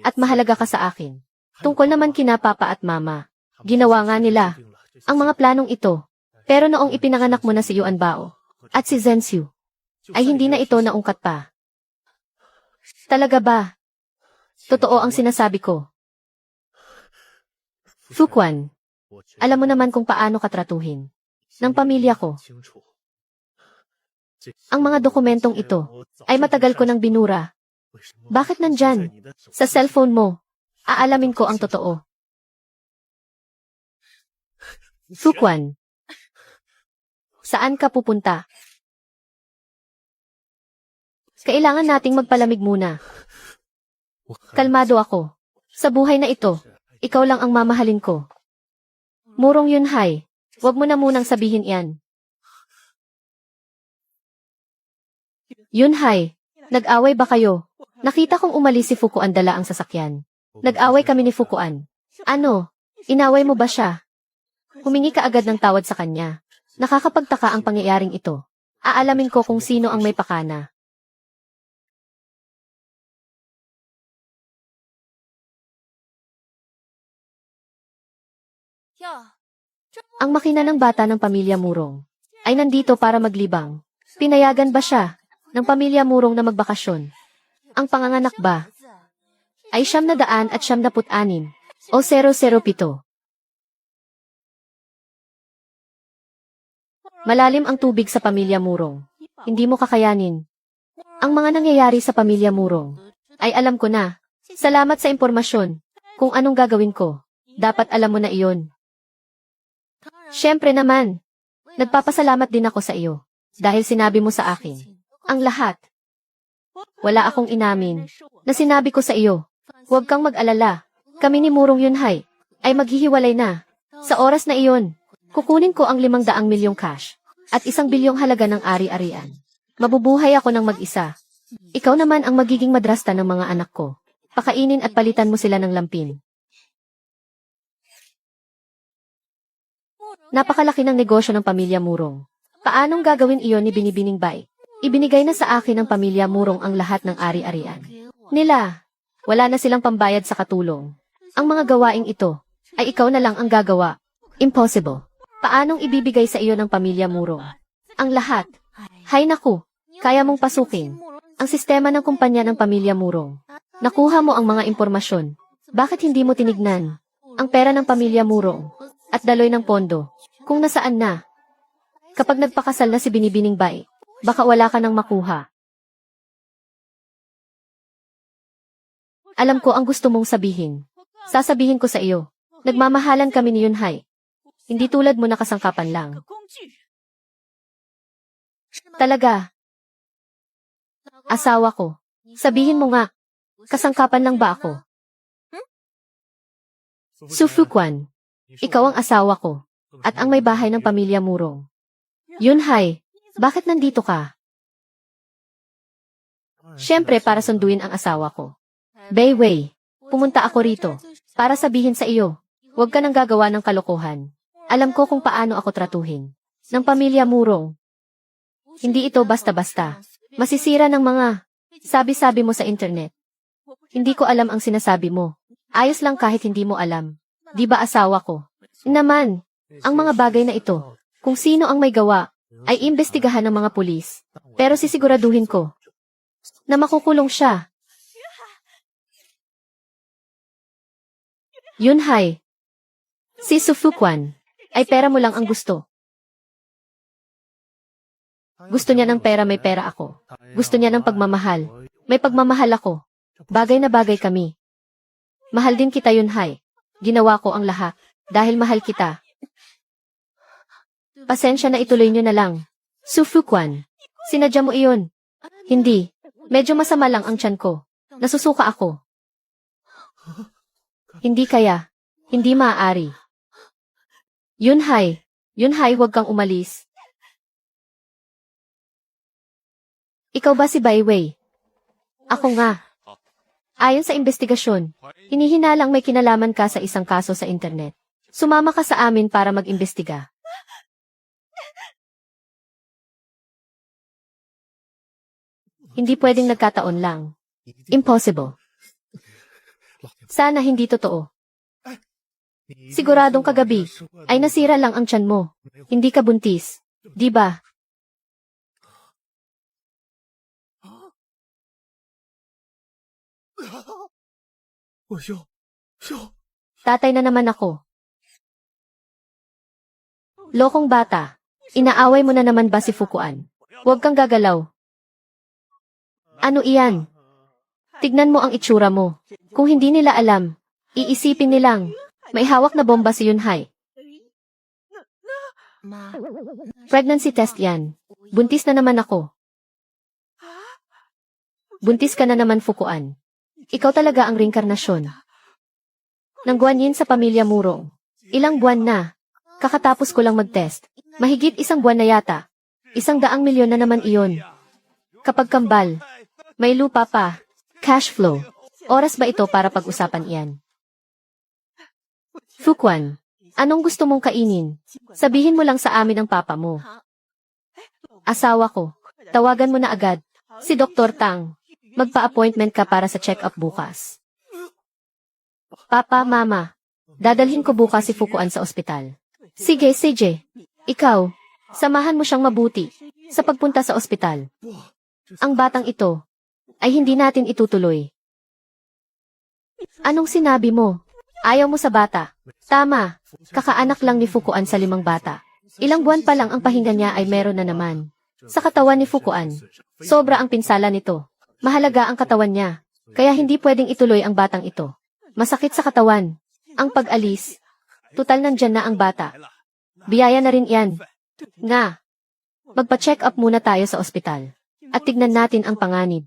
At mahalaga ka sa akin. Tungkol naman kina papa at mama. Ginawa nga nila ang mga planong ito. Pero noong ipinanganak mo na si Yuan Bao at si Zensu, ay hindi na ito naungkat pa. Talaga ba? Totoo ang sinasabi ko. Fukuan, alam mo naman kung paano katratuhin ng pamilya ko. Ang mga dokumentong ito ay matagal ko nang binura. Bakit nandyan? Sa cellphone mo. Aalamin ko ang totoo. Fukuan, saan ka pupunta? Kailangan nating magpalamig muna. Kalmado ako. Sa buhay na ito, ikaw lang ang mamahalin ko. Murong Yunhai, huwag mo na munang sabihin iyan. Yunhai, nag-away ba kayo? Nakita kong umalis si Fukuan dala ang sasakyan. Nag-away kami ni Fukuan. Ano? Inaway mo ba siya? Humingi ka agad ng tawad sa kanya. Nakakapagtaka ang pangyayaring ito. Aalamin ko kung sino ang may pakana. Ang makina ng bata ng pamilya Murong ay nandito para maglibang. Pinayagan ba siya ng pamilya Murong na magbakasyon? Ang panganganak ba ay 976 o 007? Malalim ang tubig sa pamilya Murong. Hindi mo kakayanin. Ang mga nangyayari sa pamilya Murong ay alam ko na. Salamat sa impormasyon. Kung anong gagawin ko, dapat alam mo na iyon. Siyempre naman, nagpapasalamat din ako sa iyo dahil sinabi mo sa akin ang lahat. Wala akong inamin. Na sinabi ko sa iyo. Huwag kang mag-alala. Kami ni Murong Yunhai ay maghihiwalay na. Sa oras na iyon, kukunin ko ang 500 milyong cash at 1 bilyong halaga ng ari-arian. Mabubuhay ako ng mag-isa. Ikaw naman ang magiging madrasta ng mga anak ko. Pakainin at palitan mo sila ng lampin. Napakalaki ng negosyo ng pamilya Murong. Paanong gagawin iyon ni Binibining Bai? Ibinigay na sa akin ng pamilya Murong ang lahat ng ari-arian nila. Wala na silang pambayad sa katulong. Ang mga gawaing ito ay ikaw na lang ang gagawa. Impossible. Paanong ibibigay sa iyo ng pamilya Murong ang lahat? Hay naku, kaya mong pasukin ang sistema ng kumpanya ng pamilya Murong. Nakuha mo ang mga impormasyon. Bakit hindi mo tinignan ang pera ng pamilya Murong at daloy ng pondo? Kung nasaan na? Kapag nagpakasal na si Binibining Bai, baka wala ka nang makuha. Alam ko ang gusto mong sabihin. Sasabihin ko sa iyo, nagmamahalan kami ni Yunhai. Hindi tulad mo na kasangkapan lang. Talaga. Asawa ko. Sabihin mo nga, kasangkapan lang ba ako? Su Fuquan, ikaw ang asawa ko, at ang may bahay ng pamilya Murong. Yunhai, bakit nandito ka? Siyempre para sunduin ang asawa ko. Bai Wei, pumunta ako rito para sabihin sa iyo, huwag ka nang gagawa ng kalokohan. Alam ko kung paano ako tratuhin ng pamilya Murong. Hindi ito basta-basta. Masisira ng mga sabi-sabi mo sa internet. Hindi ko alam ang sinasabi mo. Ayos lang kahit hindi mo alam. Di ba asawa ko? Naman, ang mga bagay na ito, kung sino ang may gawa, ay imbestigahan ng mga pulis. Pero sisiguraduhin ko na makukulong siya. Yunhai, si Su Fuquan, ay pera mo lang ang gusto. Gusto niya ng pera, may pera ako. Gusto niya ng pagmamahal, may pagmamahal ako. Bagay na bagay kami. Mahal din kita, Yunhai. Ginawa ko ang lahat dahil mahal kita. Pasensya na, ituloy niyo na lang. Su Fuquan, sinadya mo iyon. Hindi. Medyo masama lang ang tiyan ko. Nasusuka ako. Hindi kaya. Hindi maaari. Yunhai, huwag kang umalis. Ikaw ba si Bai Wei? Ako nga. Ayon sa investigasyon, hinihinalang may kinalaman ka sa isang kaso sa internet. Sumama ka sa amin para mag-imbestiga. Hindi pwedeng nagkataon lang. Impossible. Sana hindi totoo. Siguradong kagabi ay nasira lang ang tiyan mo. Hindi ka buntis. Di ba? Tatay na naman ako. Lokong bata. Inaaway mo na naman ba si Fuquan? Huwag kang gagalaw. Ano iyan? Tignan mo ang itsura mo. Kung hindi nila alam, iisipin nilang may hawak na bomba si Yunhai. Pregnancy test yan. Buntis na naman ako. Buntis ka na naman, Fuquan. Ikaw talaga ang reinkarnasyon ng Guanyin sa pamilya Murong. Ilang buwan na. Kakatapos ko lang mag-test. Mahigit 1 buwan na yata. 100 milyon na naman iyon. Kapag kambal, may lupa pa. Cash flow. Oras ba ito para pag-usapan iyan? Fuquan, anong gusto mong kainin? Sabihin mo lang sa amin ang papa mo. Asawa ko, tawagan mo na agad si Dr. Tang. Magpa-appointment ka para sa check-up bukas. Papa, Mama, dadalhin ko bukas si Fuquan sa ospital. Sige, ikaw, samahan mo siyang mabuti sa pagpunta sa ospital. Ang batang ito ay hindi natin itutuloy. Anong sinabi mo? Ayaw mo sa bata? Tama, kakaanak lang ni Fuquan sa 5 bata. Ilang buwan pa lang ang pahinga niya ay meron na naman. Sa katawan ni Fuquan, sobra ang pinsala nito. Mahalaga ang katawan niya, kaya hindi pwedeng ituloy ang batang ito. Masakit sa katawan. Ang pag-alis. Tutal nandyan na ang bata. Biyaya na rin yan. Nga. Magpa-check up muna tayo sa ospital. At tignan natin ang panganib.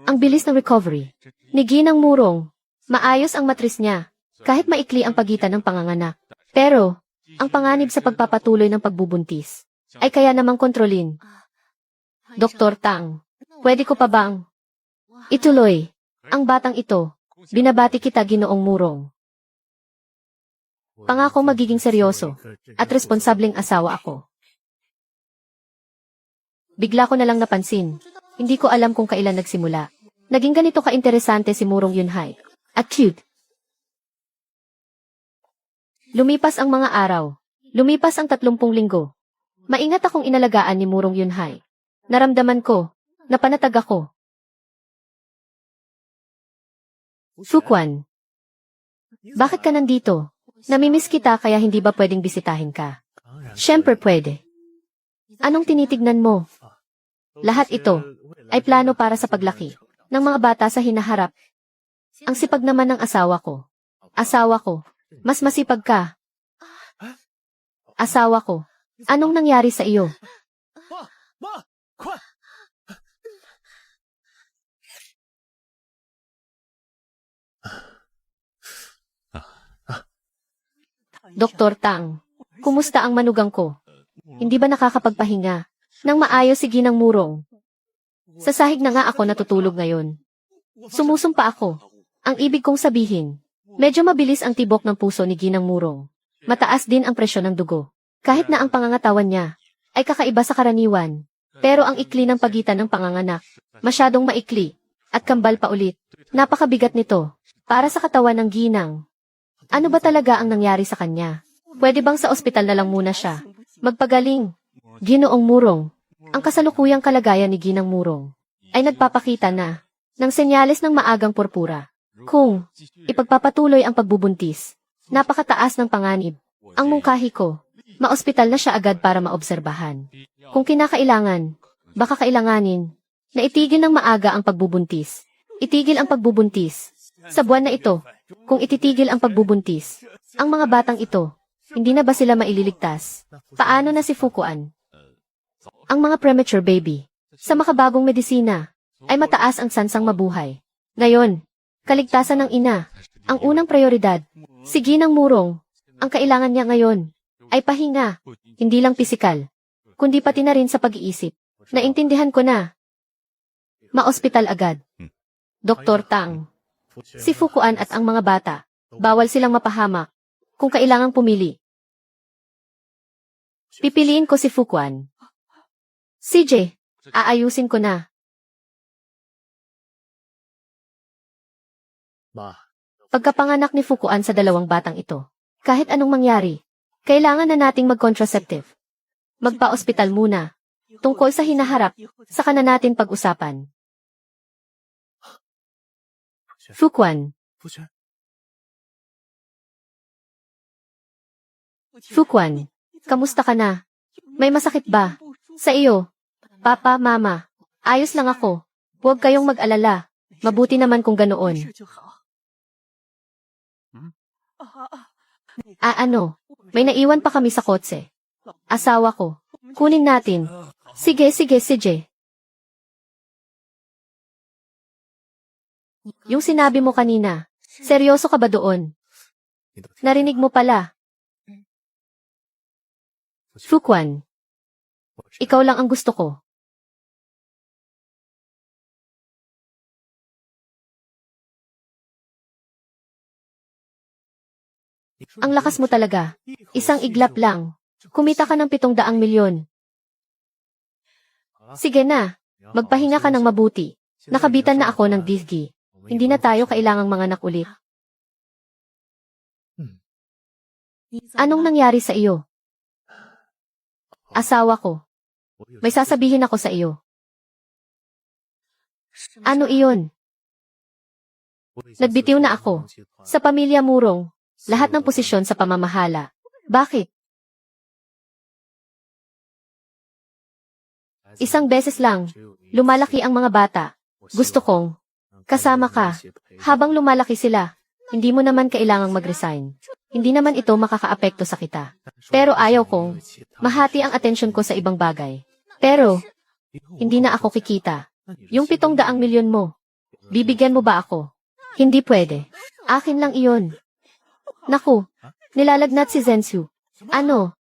Ang bilis ng recovery. Ni Ginang Murong. Maayos ang matris niya. Kahit maikli ang pagitan ng panganganak. Pero, ang panganib sa pagpapatuloy ng pagbubuntis ay kaya namang kontrolin. Dr. Tang, pwede ko pa bang ituloy ang batang ito? Binabati kita, Ginoong Murong. Pangako magiging seryoso at responsableng asawa ako. Bigla ko na lang napansin. Hindi ko alam kung kailan nagsimula. Naging ganito ka-interesante si Murong Yunhai. At cute. Lumipas ang mga araw. Lumipas ang 30 linggo. Maingat akong inalagaan ni Murong Yunhai. Naramdaman ko, napanatag ako. Fuquan, bakit ka nandito? Namimiss kita kaya hindi ba pwedeng bisitahin ka? Siyempre pwede. Anong tinitignan mo? Lahat ito ay plano para sa paglaki ng mga bata sa hinaharap. Ang sipag naman ng asawa ko. Asawa ko, mas masipag ka. Asawa ko, anong nangyari sa iyo? Dr. Tang, kumusta ang manugang ko? Hindi ba nakakapagpahinga nang maayos si Ginang Murong? Sa sahig na nga ako natutulog ngayon. Sumusumpa ako. Ang ibig kong sabihin, medyo mabilis ang tibok ng puso ni Ginang Murong. Mataas din ang presyon ng dugo. Kahit na ang pangangatawan niya ay kakaiba sa karaniwan. Pero ang ikli ng pagitan ng panganganak, masyadong maikli, at kambal pa ulit. Napakabigat nito para sa katawan ng ginang. Ano ba talaga ang nangyari sa kanya? Pwede bang sa ospital na lang muna siya magpagaling? Ginoong Murong, ang kasalukuyang kalagayan ni Ginang Murong ay nagpapakita na ng senyales ng maagang purpura. Kung ipagpapatuloy ang pagbubuntis, napakataas ng panganib. Ang mungkahi ko, maospital na siya agad para maobserbahan. Kung kinakailangan, baka kailanganin na itigil ng maaga ang pagbubuntis. Itigil ang pagbubuntis. Sa buwan na ito, kung ititigil ang pagbubuntis, ang mga batang ito, hindi na ba sila maililigtas? Paano na si Fuquan? Ang mga premature baby, sa makabagong medisina, ay mataas ang sansang mabuhay. Ngayon, kaligtasan ng ina, ang unang prioridad. Si Ginang Murong, ang kailangan niya ngayon, ay pahinga, hindi lang pisikal, kundi pati na rin sa pag-iisip. Naintindihan ko na. Maospital agad. Dr. Tang, si Fuquan at ang mga bata, bawal silang mapahamak. Kung kailangang pumili, pipiliin ko si Fuquan. CJ, aayusin ko na. Pagkapanganak ni Fuquan sa 2 batang ito, kahit anong mangyari, kailangan na nating mag-contraceptive. Magpa-ospital muna. Tungkol sa hinaharap, saka na natin pag-usapan. Fuquan, Fuquan, kamusta ka na? May masakit ba? Sa iyo? Papa, Mama, ayos lang ako. Huwag kayong mag-alala. Mabuti naman kung ganoon. Ano? May naiwan pa kami sa kotse. Asawa ko. Kunin natin. Sige, sige. Yung sinabi mo kanina, seryoso ka ba doon? Narinig mo pala. Fuquan, ikaw lang ang gusto ko. Ang lakas mo talaga. Isang iglap lang. Kumita ka ng 700 milyon. Sige na. Magpahinga ka ng mabuti. Nakabitan na ako ng DSG. Hindi na tayo kailangang manganak ulit. Anong nangyari sa iyo? Asawa ko. May sasabihin ako sa iyo. Ano iyon? Nagbitiw na ako. Sa pamilya Murong, lahat ng posisyon sa pamamahala. Bakit? Isang beses lang, lumalaki ang mga bata. Gusto kong kasama ka. Habang lumalaki sila, hindi mo naman kailangang mag-resign. Hindi naman ito makakaapekto sa kita. Pero ayaw kong mahati ang atensyon ko sa ibang bagay. Pero, hindi na ako kikita. Yung 700 milyon mo, Bibigyan mo ba ako? Hindi pwede. Akin lang iyon. Naku, nilalagnat si Zensu. Ano?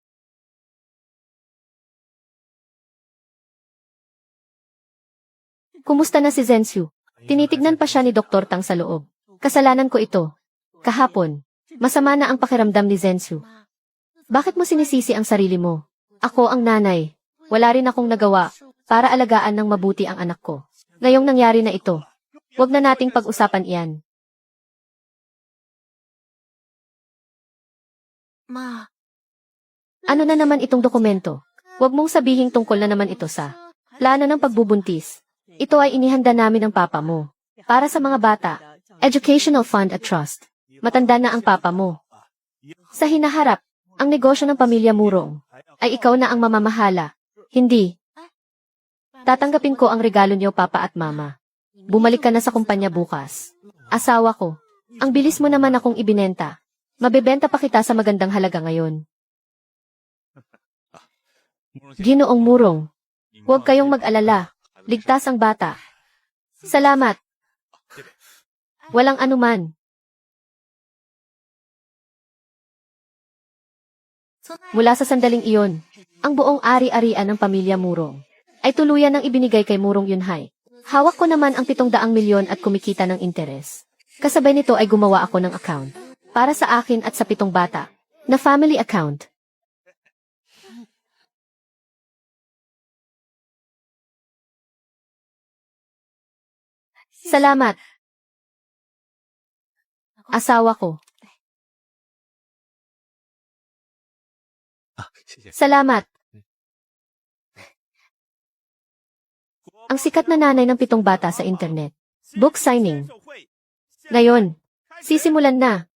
Kumusta na si Zensu? Tinitignan pa siya ni Dr. Tang sa loob. Kasalanan ko ito. Kahapon, masama na ang pakiramdam ni Zensu. Bakit mo sinisisi ang sarili mo? Ako ang nanay. Wala rin akong nagawa para alagaan ng mabuti ang anak ko. Ngayong nangyari na ito, huwag na nating pag-usapan iyan. Ano na naman itong dokumento? Huwag mong sabihing tungkol na naman ito sa plano ng pagbubuntis. Ito ay inihanda namin ng papa mo. Para sa mga bata, Educational Fund at Trust. Matanda na ang papa mo. Sa hinaharap, ang negosyo ng pamilya Murong ay ikaw na ang mamamahala. Hindi. Tatanggapin ko ang regalo niyo, papa at mama. Bumalik ka na sa kumpanya bukas. Asawa ko. Ang bilis mo naman akong ibinenta. Mabebenta pa kita sa magandang halaga ngayon. Ginoong Murong, huwag kayong mag-alala. Ligtas ang bata. Salamat. Walang anuman. Mula sa sandaling iyon, ang buong ari-arian ng pamilya Murong ay tuluyan ng ibinigay kay Murong Yunhai. Hawak ko naman ang 700 milyon at kumikita ng interes. Kasabay nito ay gumawa ako ng account para sa akin at sa 7 bata na family account. Salamat. Asawa ko. Salamat. Ang sikat na nanay ng 7 bata sa internet. Book signing. Ngayon, sisimulan na.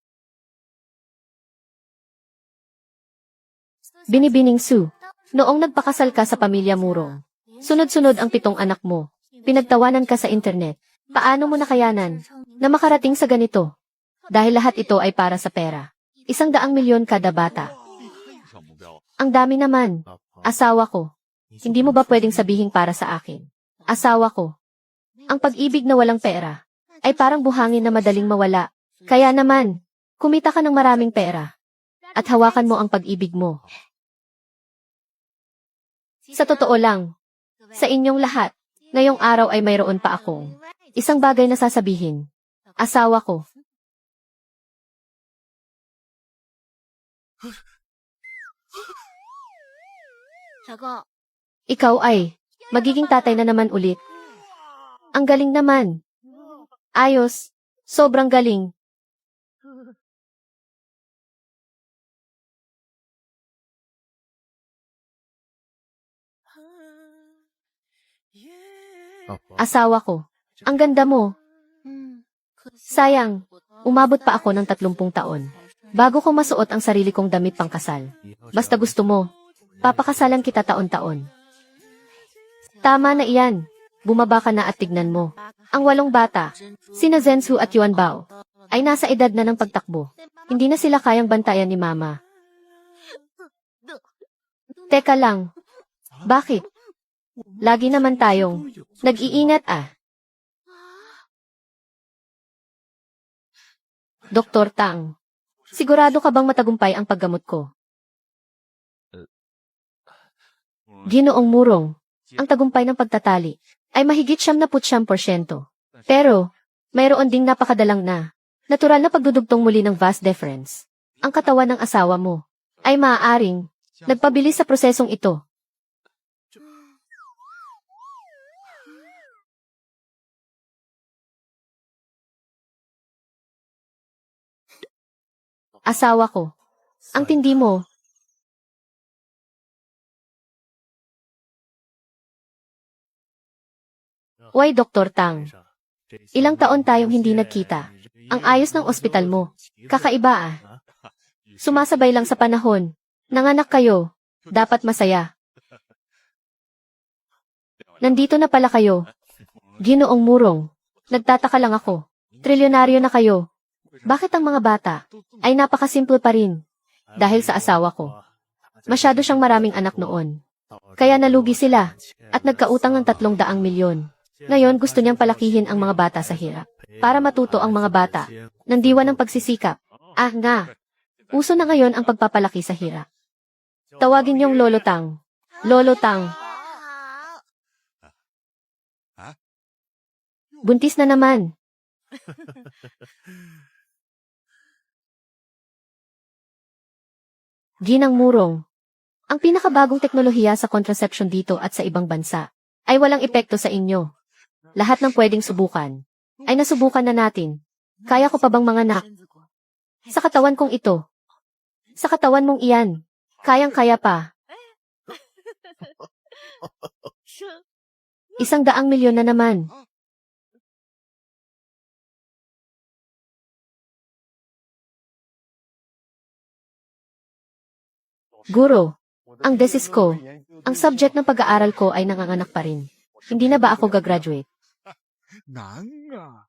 Binibining Su, noong nagpakasal ka sa pamilya Murong, sunod-sunod ang 7 anak mo. Pinagtawanan ka sa internet. Paano mo nakayanan na makarating sa ganito? Dahil lahat ito ay para sa pera. 100 milyon kada bata. Ang dami naman. Asawa ko. Hindi mo ba pwedeng sabihin para sa akin? Asawa ko. Ang pag-ibig na walang pera ay parang buhangin na madaling mawala. Kaya naman, kumita ka ng maraming pera at hawakan mo ang pag-ibig mo. Sa totoo lang, sa inyong lahat, ngayong araw ay mayroon pa akong isang bagay na sasabihin. Asawa ko. Ikaw ay magiging tatay na naman ulit. Ang galing naman. Ayos. Sobrang galing. Asawa ko. Ang ganda mo. Sayang, umabot pa ako ng 30 taon bago ko masuot ang sarili kong damit pangkasal. Basta gusto mo, papakasalan kita taon-taon. Tama na iyan. Bumaba ka na at tignan mo. Ang 8 bata, sina Zensu at Yuan Bao, ay nasa edad na ng pagtakbo. Hindi na sila kayang bantayan ni Mama. Teka lang. Bakit? Lagi naman tayong nag-iingat ah. Dr. Tang, sigurado ka bang matagumpay ang paggamot ko? Ginoong Murong, ang tagumpay ng pagtatali ay mahigit 79%. Pero, mayroon ding napakadalang na natural na pagdudugtong muli ng vas deferens. Ang katawan ng asawa mo ay maaaring nagpabilis sa prosesong ito. Asawa ko, ang tindi mo. Why, Dr. Tang? Ilang taon tayong hindi nagkita. Ang ayos ng ospital mo. Kakaiba ah. Sumasabay lang sa panahon. Nanganak kayo. Dapat masaya. Nandito na pala kayo. Ginoong Murong. Nagtataka lang ako. Trilyonaryo na kayo. Bakit ang mga bata ay napakasimple pa rin? Dahil sa asawa ko. Masyado siyang maraming anak noon. Kaya nalugi sila at nagkautang ng 300 milyon. Ngayon gusto niyang palakihin ang mga bata sa hirap. Para matuto ang mga bata ng diwa ng pagsisikap. Ah nga, uso na ngayon ang pagpapalaki sa hirap. Tawagin niyong Lolo Tang. Lolo Tang. Buntis na naman. Ginang Murong. Ang pinakabagong teknolohiya sa contraception dito at sa ibang bansa ay walang epekto sa inyo. Lahat ng pwedeng subukan ay nasubukan na natin. Kaya ko pa bang manganak? Sa katawan kong ito. Sa katawan mong iyan. Kayang-kaya pa. 100 milyon na naman. Guro, ang thesis ko, ang subject ng pag-aaral ko ay nanganganak pa rin. Hindi na ba ako gagraduate? 难啊！